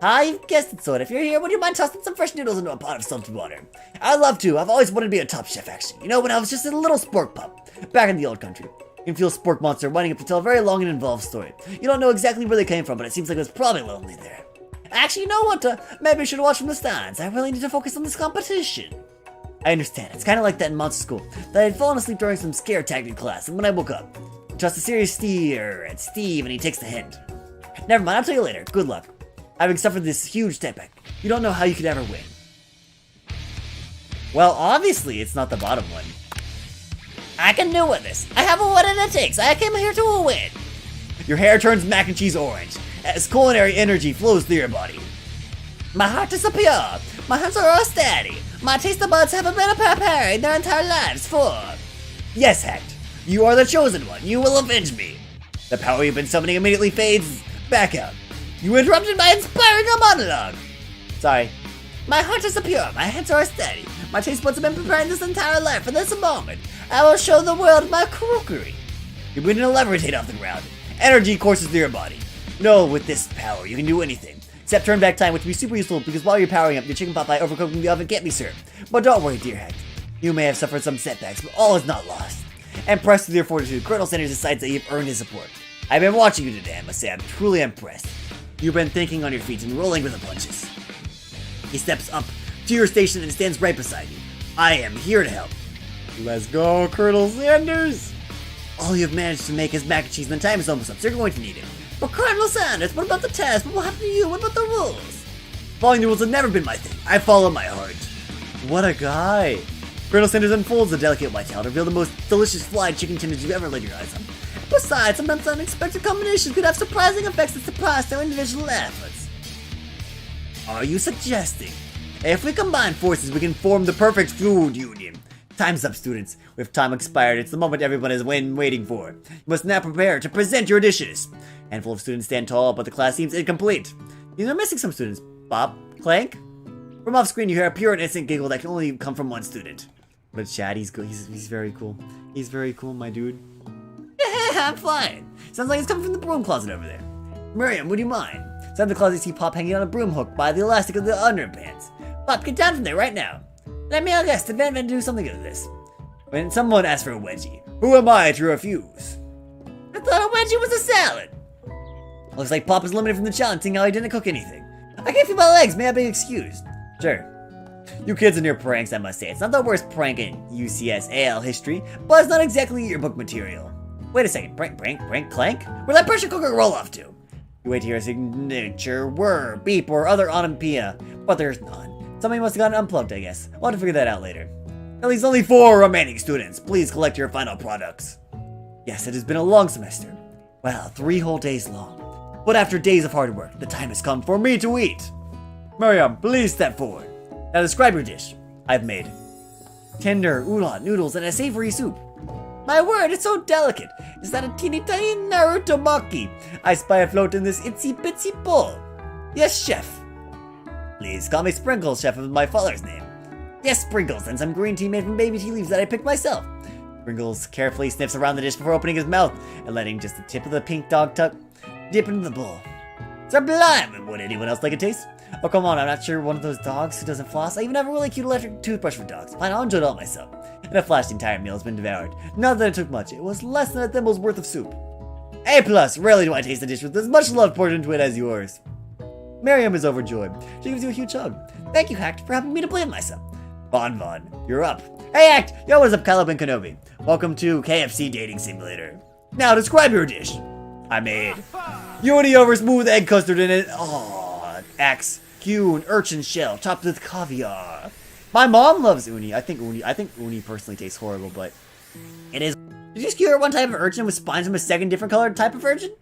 Ah, you've guessed it, sort of. If you're here, would you mind tossing some fresh noodles into a pot of salty water? I'd love to. I've always wanted to be a top chef, actually. You know, when I was just a little spork pup, back in the old country. You can feel Spork Monster winding up to tell a very long and involved story. You don't know exactly where they came from, but it seems like it was probably lonely there. Actually, you know what? Maybe I should watch from the stands. I really need to focus on this competition. I understand. It's kind of like that in Monster School, that I had fallen asleep during some scare tactic class, and when I woke up, just a serious stare at Steve, and he takes the hint. Never mind, I'll tell you later. Good luck. Having suffered this huge setback, you don't know how you could ever win. Well, obviously, it's not the bottom one. I can do with this. I have what it takes. I came here to win. Your hair turns mac and cheese orange, as culinary energy flows through your body. My heart is pure. My hands are all steady. My taste buds haven't been preparing their entire lives for. Yes, Hacked. You are the chosen one. You will avenge me. The power you've been summoning immediately fades back out. You interrupted my inspiring monologue. Sorry. My heart is pure. My hands are steady. My taste buds have been preparing this entire life for this moment. I will show the world my crookery. You begin to levitate off the ground. Energy courses through your body. No, with this power, you can do anything. Except turn back time, which would be super useful because while you're powering up, your chicken pot pie overcooking the oven can't be served. But don't worry, dear Hacked. You may have suffered some setbacks, but all is not lost. Impressed with your fortitude, Colonel Sanders decides that you've earned his support. I've been watching you today, I must say. I'm truly impressed. You've been thinking on your feet and rolling with the punches. He steps up to your station and stands right beside you. I am here to help. Let's go, Colonel Sanders! All you've managed to make is mac and cheese, and the time is almost up, so you're going to need it. But Colonel Sanders, what about the test? What will happen to you? What about the rules? Following the rules have never been my thing. I follow my heart. What a guy. Colonel Sanders unfolds the delicate white tail to reveal the most delicious fried chicken tenders you've ever laid your eyes on. Besides, sometimes unexpected combinations could have surprising effects that surpass their individual efforts. Are you suggesting if we combine forces, we can form the perfect food union? Time's up, students. With time expired, it's the moment everyone has been waiting for. You must now prepare to present your dishes. A handful of students stand tall, but the class seems incomplete. You're missing some students. Bop, clank. From off screen, you hear a pure and innocent giggle that can only come from one student. But Chad, he's good. He's very cool. He's very cool, my dude. I'm fine. Sounds like it's coming from the broom closet over there. Miriam, would you mind? Inside the closet, you see Pop hanging on a broom hook by the elastic of the underpants. Pop, get down from there right now. Let me guess, did Van Van do something of this? When someone asks for a wedgie, who am I to refuse? I thought a wedgie was a salad. Looks like Pop is limited from the challenge, seeing how he didn't cook anything. I can't feel my legs, may I be excused? Sure. You kids and your pranks, I must say. It's not the worst prank in UCS AL history, but it's not exactly yearbook material. Wait a second, prank, clank? Where'd that pressure cooker roll off to? You wait to hear a signature, whir, beep, or other onomatopoeia, but there's none. Somebody must have gotten unplugged, I guess. I'll have to figure that out later. At least only 4 remaining students. Please collect your final products. Yes, it has been a long semester. Well, 3 whole days long. But after days of hard work, the time has come for me to eat. Miriam, please step forward. Now describe your dish. I've made tender udon noodles and a savory soup. My word, it's so delicate. Is that a teeny tiny Naruto Maki? I spy afloat in this itsy bitsy bowl. Yes, chef. Please call me Sprinkles, chef, of my father's name. Yes, Sprinkles, and some green tea made from baby tea leaves that I picked myself. Sprinkles carefully sniffs around the dish before opening his mouth and letting just the tip of the pink dog tuck dip into the bowl. Sublime! Would anyone else like a taste? Oh, come on, I'm not sure one of those dogs who doesn't floss. I even have a really cute electric toothbrush for dogs. Fine, I'll enjoy it all myself. And a flash, the entire meal has been devoured. Not that it took much. It was less than a thimble's worth of soup. A+, rarely do I taste a dish with as much love poured into it as yours. Miriam is overjoyed. She gives you a huge hug. Thank you, Hacked, for helping me to believe myself. Von, you're up. Hey, Hacked! Yo, what is up, Caleb and Kenobi? Welcome to KFC Dating Simulator. Now, describe your dish. I made uni over smooth egg custard in it. Oh, X, Q, an urchin shell topped with caviar. My mom loves uni. I think uni personally tastes horrible, but it is. Did you skewer one type of urchin with spines from a second different colored type of urchin?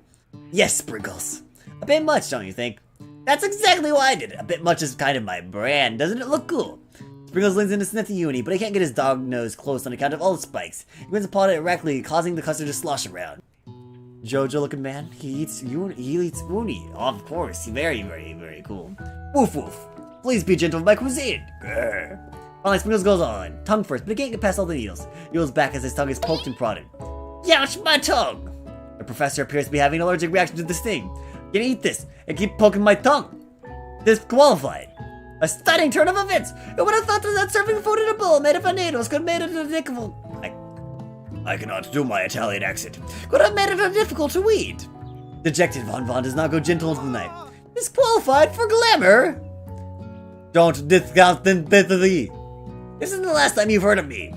Yes, Sprinkles. A bit much, don't you think? That's exactly why I did it. A bit much is kind of my brand. Doesn't it look cool? Sprinkles leans in to sniff the uni, but he can't get his dog nose close on account of all the spikes. He wins upon it directly, causing the custard to slosh around. Jojo looking man, he eats uni. Of course, very, very, very cool. Woof woof. Please be gentle with my cuisine. Grr. Finally, Sprinkles goes on. Tongue first, but he can't get past all the needles. He goes back as his tongue is poked and prodded. Youch, my tongue! The professor appears to be having an allergic reaction to this thing. Can eat this and keep poking my tongue. Disqualified. A stunning turn of events! Who would have thought that serving food in a bowl made of potatoes could have made it a difficult... I cannot do my Italian accent. Could have made it difficult to eat. Dejected, Von does not go gentle into the night. Disqualified for glamour? Don't discount the. This isn't the last time you've heard of me.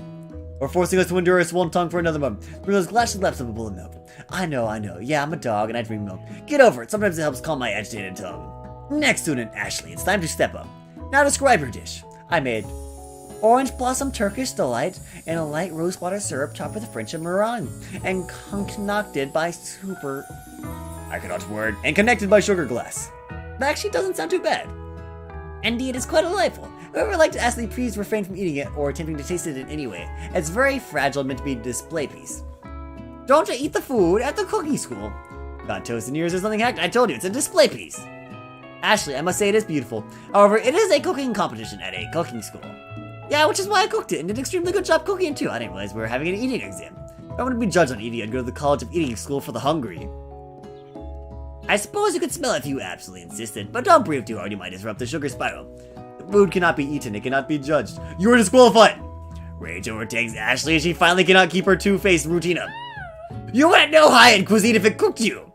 Or forcing us to endure a swollen tongue for another month. Bruno's glasses laps of a bowl of milk. I know. Yeah, I'm a dog and I drink milk. Get over it. Sometimes it helps calm my agitated tongue. Next student, Ashley. It's time to step up. Now describe your dish. I made orange blossom Turkish delight and a light rose water syrup topped with French and meringue and concocted by I cannot word. And connected by sugar glass. That actually doesn't sound too bad. Indeed, it's quite delightful. Whoever would like to ask me, please refrain from eating it or attempting to taste it in any way. It's very fragile and meant to be a display piece. Don't you eat the food at the cooking school? Got toast in yours or something, Hacked? I told you, it's a display piece. Ashley, I must say it is beautiful. However, it is a cooking competition at a cooking school. Yeah, which is why I cooked it and did an extremely good job cooking it too. I didn't realize we were having an eating exam. If I wanted to be judged on eating, I'd go to the College of Eating School for the Hungry. I suppose you could smell it if you absolutely insisted, but don't breathe too hard, you might disrupt the sugar spiral. The food cannot be eaten, it cannot be judged. You are disqualified! Rage overtakes Ashley as she finally cannot keep her two-faced routine up. You wouldn't know high-end cuisine if it cooked you!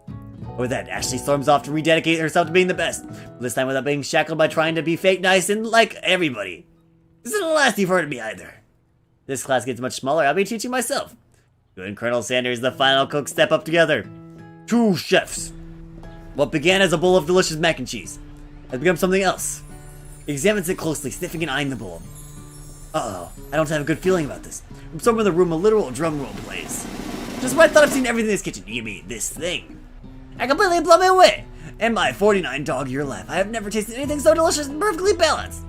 With that, Ashley storms off to rededicate herself to being the best, this time without being shackled by trying to be fake nice and like everybody. This isn't the last you've heard of me either. This class gets much smaller, I'll be teaching myself. You and Colonel Sanders, the final cook, step up together. Two chefs. What began as a bowl of delicious mac and cheese has become something else. He examines it closely, sniffing and eyeing the bowl. Uh-oh, I don't have a good feeling about this. From somewhere in the room, a literal drum roll plays. Just when I thought I've seen everything in this kitchen, you mean this thing. I completely blow me away. In my 49 dog-year life, I have never tasted anything so delicious and perfectly balanced.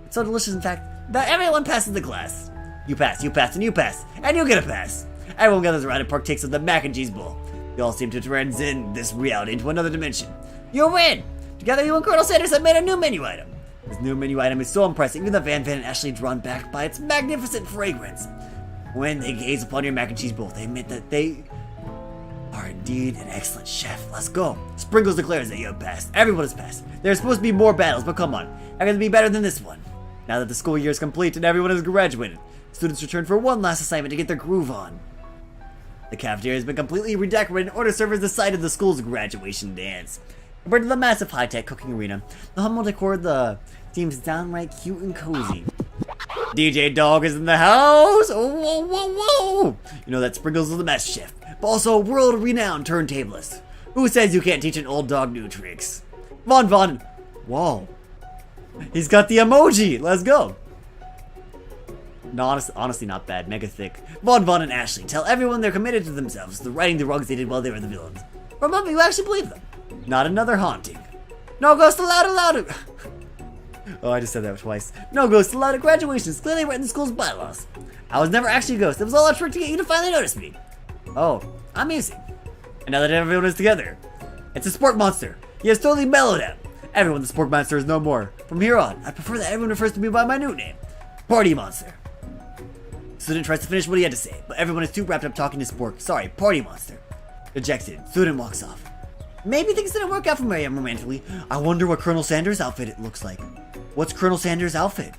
It's so delicious, in fact, that everyone passes the glass. You pass, and you pass, and you get a pass. Everyone gathers around and partakes of the mac and cheese bowl. You all seem to transcend this reality into another dimension. You win! Together, you and Colonel Sanders have made a new menu item. This new menu item is so impressive, even the Van and Ashley drawn back by its magnificent fragrance. When they gaze upon your mac and cheese bowl, they admit that they are indeed an excellent chef. Let's go. Sprinkles declares that you have passed. Everyone has passed. There's supposed to be more battles, but come on. How can it be better than this one? Now that the school year is complete and everyone has graduated, students return for one last assignment to get their groove on. The cafeteria has been completely redecorated in order to serve as the site of the school's graduation dance. Compared to the massive high-tech cooking arena, the humble decor seems downright cute and cozy. DJ Dog is in the house! Oh, whoa, whoa, whoa! You know that Sprinkles is the best chef, but also a world-renowned turntablist. Who says you can't teach an old dog new tricks? Von. Whoa. He's got the emoji! Let's go! No, honestly not bad. Mega thick. Von and Ashley tell everyone they're committed to themselves, to righting the wrongs they did while they were the villains. For a moment, you actually believe them. Not another haunting. No ghost allowed. Oh, I just said that twice. No ghost allowed at graduation. It's clearly written in the school's bylaws. I was never actually a ghost. It was all a trick to get you to finally notice me. Oh, amazing. And now that everyone is together, it's a sport monster. He has totally mellowed out. Everyone, the sport monster is no more. From here on, I prefer that everyone refers to me by my new name, Party Monster. Student tries to finish what he had to say, but everyone is too wrapped up talking to Spork. Sorry, Party Monster. Dejected, student walks off. Maybe things didn't work out for Miriam romantically. I wonder what Colonel Sanders' outfit it looks like. What's Colonel Sanders' outfit?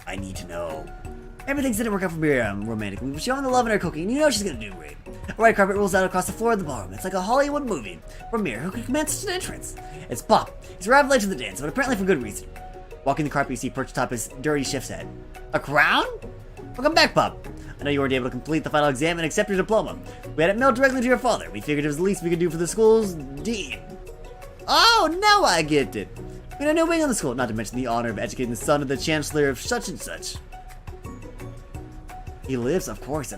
I need to know. Maybe things didn't work out for Miriam romantically, but she's showing the love in her cooking, and you know she's gonna do great. A red carpet rolls out across the floor of the ballroom. It's like a Hollywood movie. For Mir, who could command such an entrance? It's Pop. He's arrived late to the dance, but apparently for good reason. Walking the carpet, you see perched atop his dirty shift's head. A crown? Welcome back, Pop. I know you weren't able to complete the final exam and accept your diploma. We had it mailed directly to your father. We figured it was the least we could do for the school's dean. Oh, now I get it. We had a new wing on the school, not to mention the honor of educating the son of the chancellor of such and such. He lives, of course.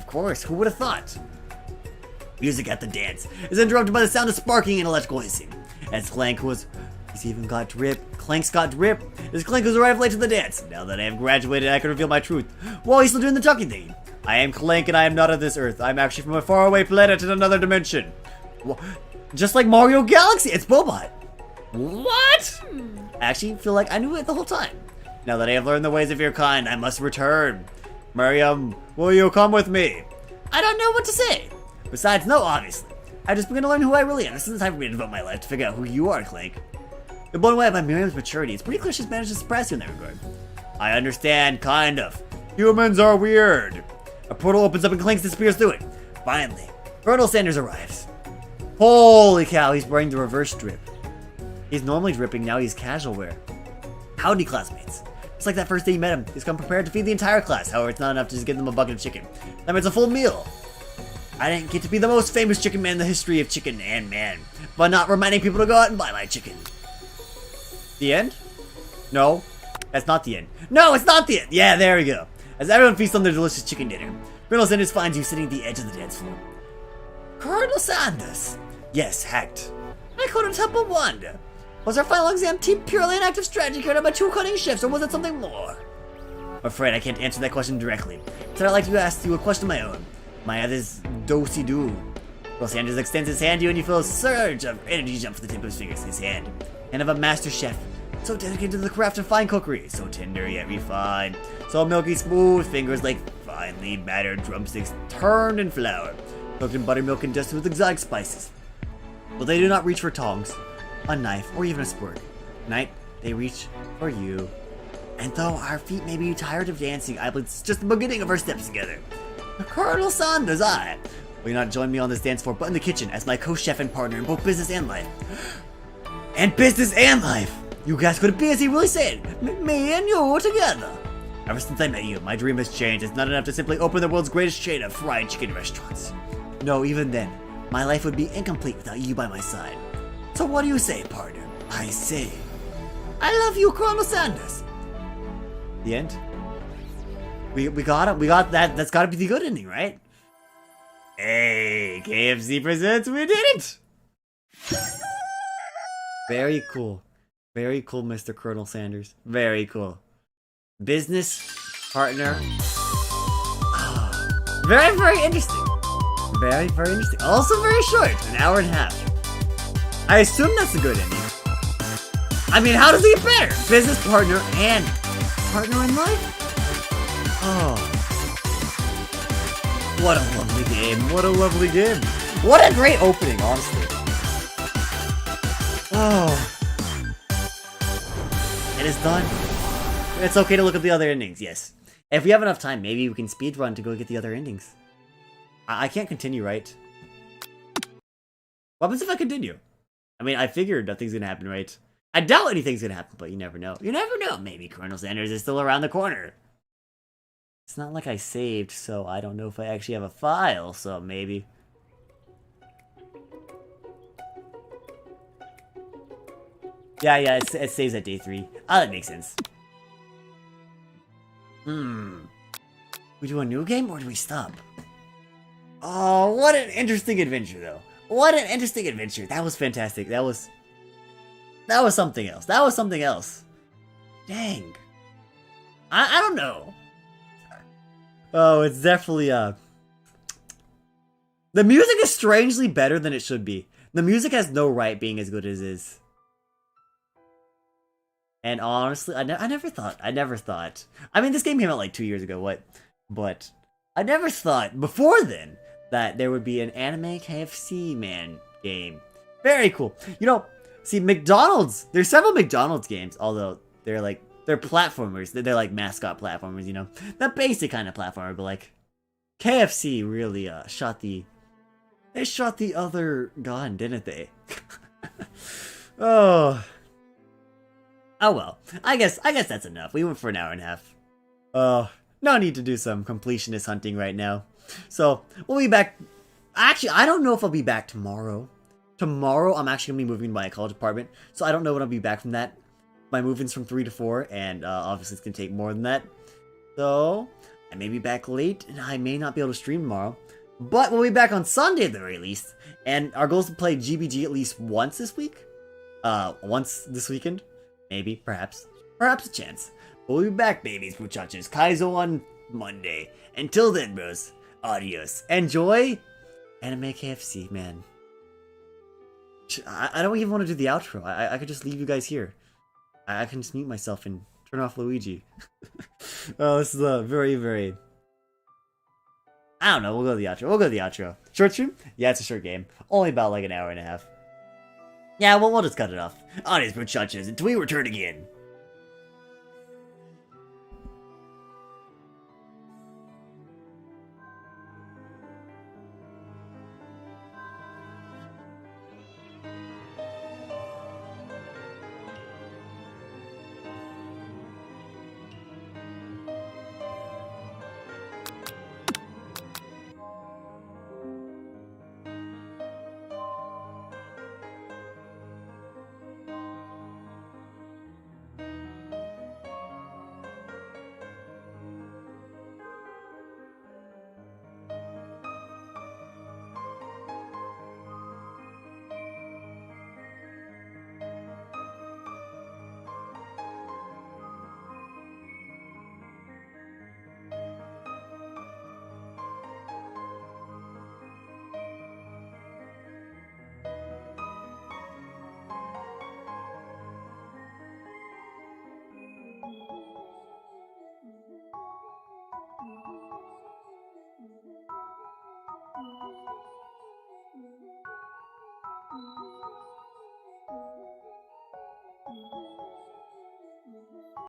Who would have thought? Music at the dance is interrupted by the sound of sparking and electrical hissing. As he's even got drip. Clank's got drip. This Clank has arrived late to the dance. Now that I have graduated, I can reveal my truth. Whoa, he's still doing the talking thing. I am Clank and I am not of this earth. I'm actually from a faraway planet in another dimension. Just like Mario Galaxy, it's Bobot. What? I actually feel like I knew it the whole time. Now that I have learned the ways of your kind, I must return. Miriam, will you come with me? I don't know what to say. Besides, no, obviously. I just began to learn who I really am. This isn't the time for me to devote my life to figure out who you are, Clank. You're blown away by Miriam's maturity. It's pretty clear she's managed to surprise you in that regard. I understand, kind of. Humans are weird. A portal opens up and Clank disappears through it. Finally, Colonel Sanders arrives. Holy cow, he's wearing the reverse drip. He's normally dripping, now he's casual wear. Howdy, classmates. It's like that first day you met him. He's come prepared to feed the entire class. However, it's not enough to just give them a bucket of chicken. That means a full meal. I didn't get to be the most famous chicken man in the history of chicken and man, but not reminding people to go out and buy my chicken. The end? No, that's not the end. No, it's not the end. Yeah, there we go. As everyone feasts on their delicious chicken dinner, Colonel Sanders finds you sitting at the edge of the dance floor. Colonel Sanders. Yes, hacked. I couldn't help but wonder. Was our final exam team purely an act of strategy carried out by two cunning shifts, or was it something more? I'm afraid I can't answer that question directly. So I'd like to ask you a question of my own. My other's do-si-do. Colonel Sanders extends his hand to you and you feel a surge of energy jump from the tip of his fingers. His hand of a master chef, so dedicated to the craft of fine cookery, so tender yet refined, so milky smooth, fingers like finely battered drumsticks turned in flour, cooked in buttermilk and dusted with exotic spices. But they do not reach for tongs, a knife, or even a spork. Tonight, they reach for you. And though our feet may be tired of dancing, I believe it's just the beginning of our steps together. Colonel Sanders, will you not join me on this dance floor, but in the kitchen as my co-chef and partner in both business and life? And business and life! You guys couldn't be as he really said. Me and you together. Ever since I met you, my dream has changed. It's not enough to simply open the world's greatest chain of fried chicken restaurants. No, even then, my life would be incomplete without you by my side. So what do you say, partner? I say, I love you, Colonel Sanders. The end? We got it. We got that. That's gotta be the good ending, right? Hey, KFC presents, we did it! Very cool. Very cool, Mr. Colonel Sanders. Very cool. Business partner. Very, very interesting. Very, very interesting. Also very short. An hour and a half. I assume that's a good ending. I mean, how does it get better? Business partner and partner in life? Oh. What a lovely game. What a lovely game. What a great opening, honestly. Oh. It is done. It's okay to look at the other endings, yes. If we have enough time, maybe we can speedrun to go get the other endings. I can't continue, right? What happens if I continue? I mean, I figured nothing's gonna happen, right? I doubt anything's gonna happen, but you never know. You never know. Maybe Colonel Sanders is still around the corner. It's not like I saved, so I don't know if I actually have a file, so maybe. Yeah, it saves at day 3. Ah, that makes sense. We do a new game, or do we stop? Oh, what an interesting adventure, though. What an interesting adventure. That was fantastic. That was something else. That was something else. Dang. I don't know. Oh, it's definitely, the music is strangely better than it should be. The music has no right being as good as it is. And honestly, I never thought. I mean, this game came out like 2 years ago, what? But I never thought, before then, that there would be an anime KFC man game. Very cool. You know, see, McDonald's, there's several McDonald's games, although they're platformers. They're like mascot platformers, you know? That basic kind of platformer, but like, KFC really they shot the other gun, didn't they? Oh. Oh well. I guess that's enough. We went for an hour and a half. No need to do some completionist hunting right now. So, we'll be back. Actually, I don't know if I'll be back tomorrow. Tomorrow, I'm actually going to be moving to my college apartment, so I don't know when I'll be back from that. My move-in's from 3 to 4, and obviously it's going to take more than that. So, I may be back late, and I may not be able to stream tomorrow. But we'll be back on Sunday at the very least. And our goal is to play GBG at least once this week. Once this weekend. Maybe, perhaps. Perhaps a chance. But we'll be back, babies, muchachos. Kaizo on Monday. Until then, bros. Adios. Enjoy Anime KFC, man. I don't even want to do the outro. I could just leave you guys here. I can just mute myself and turn off Luigi. Oh, this is a very, very... I don't know, we'll go to the outro. Short stream? Yeah, it's a short game. Only about like an hour and a half. Yeah, well, we'll just cut it off. Adios, muchachos, until we return again.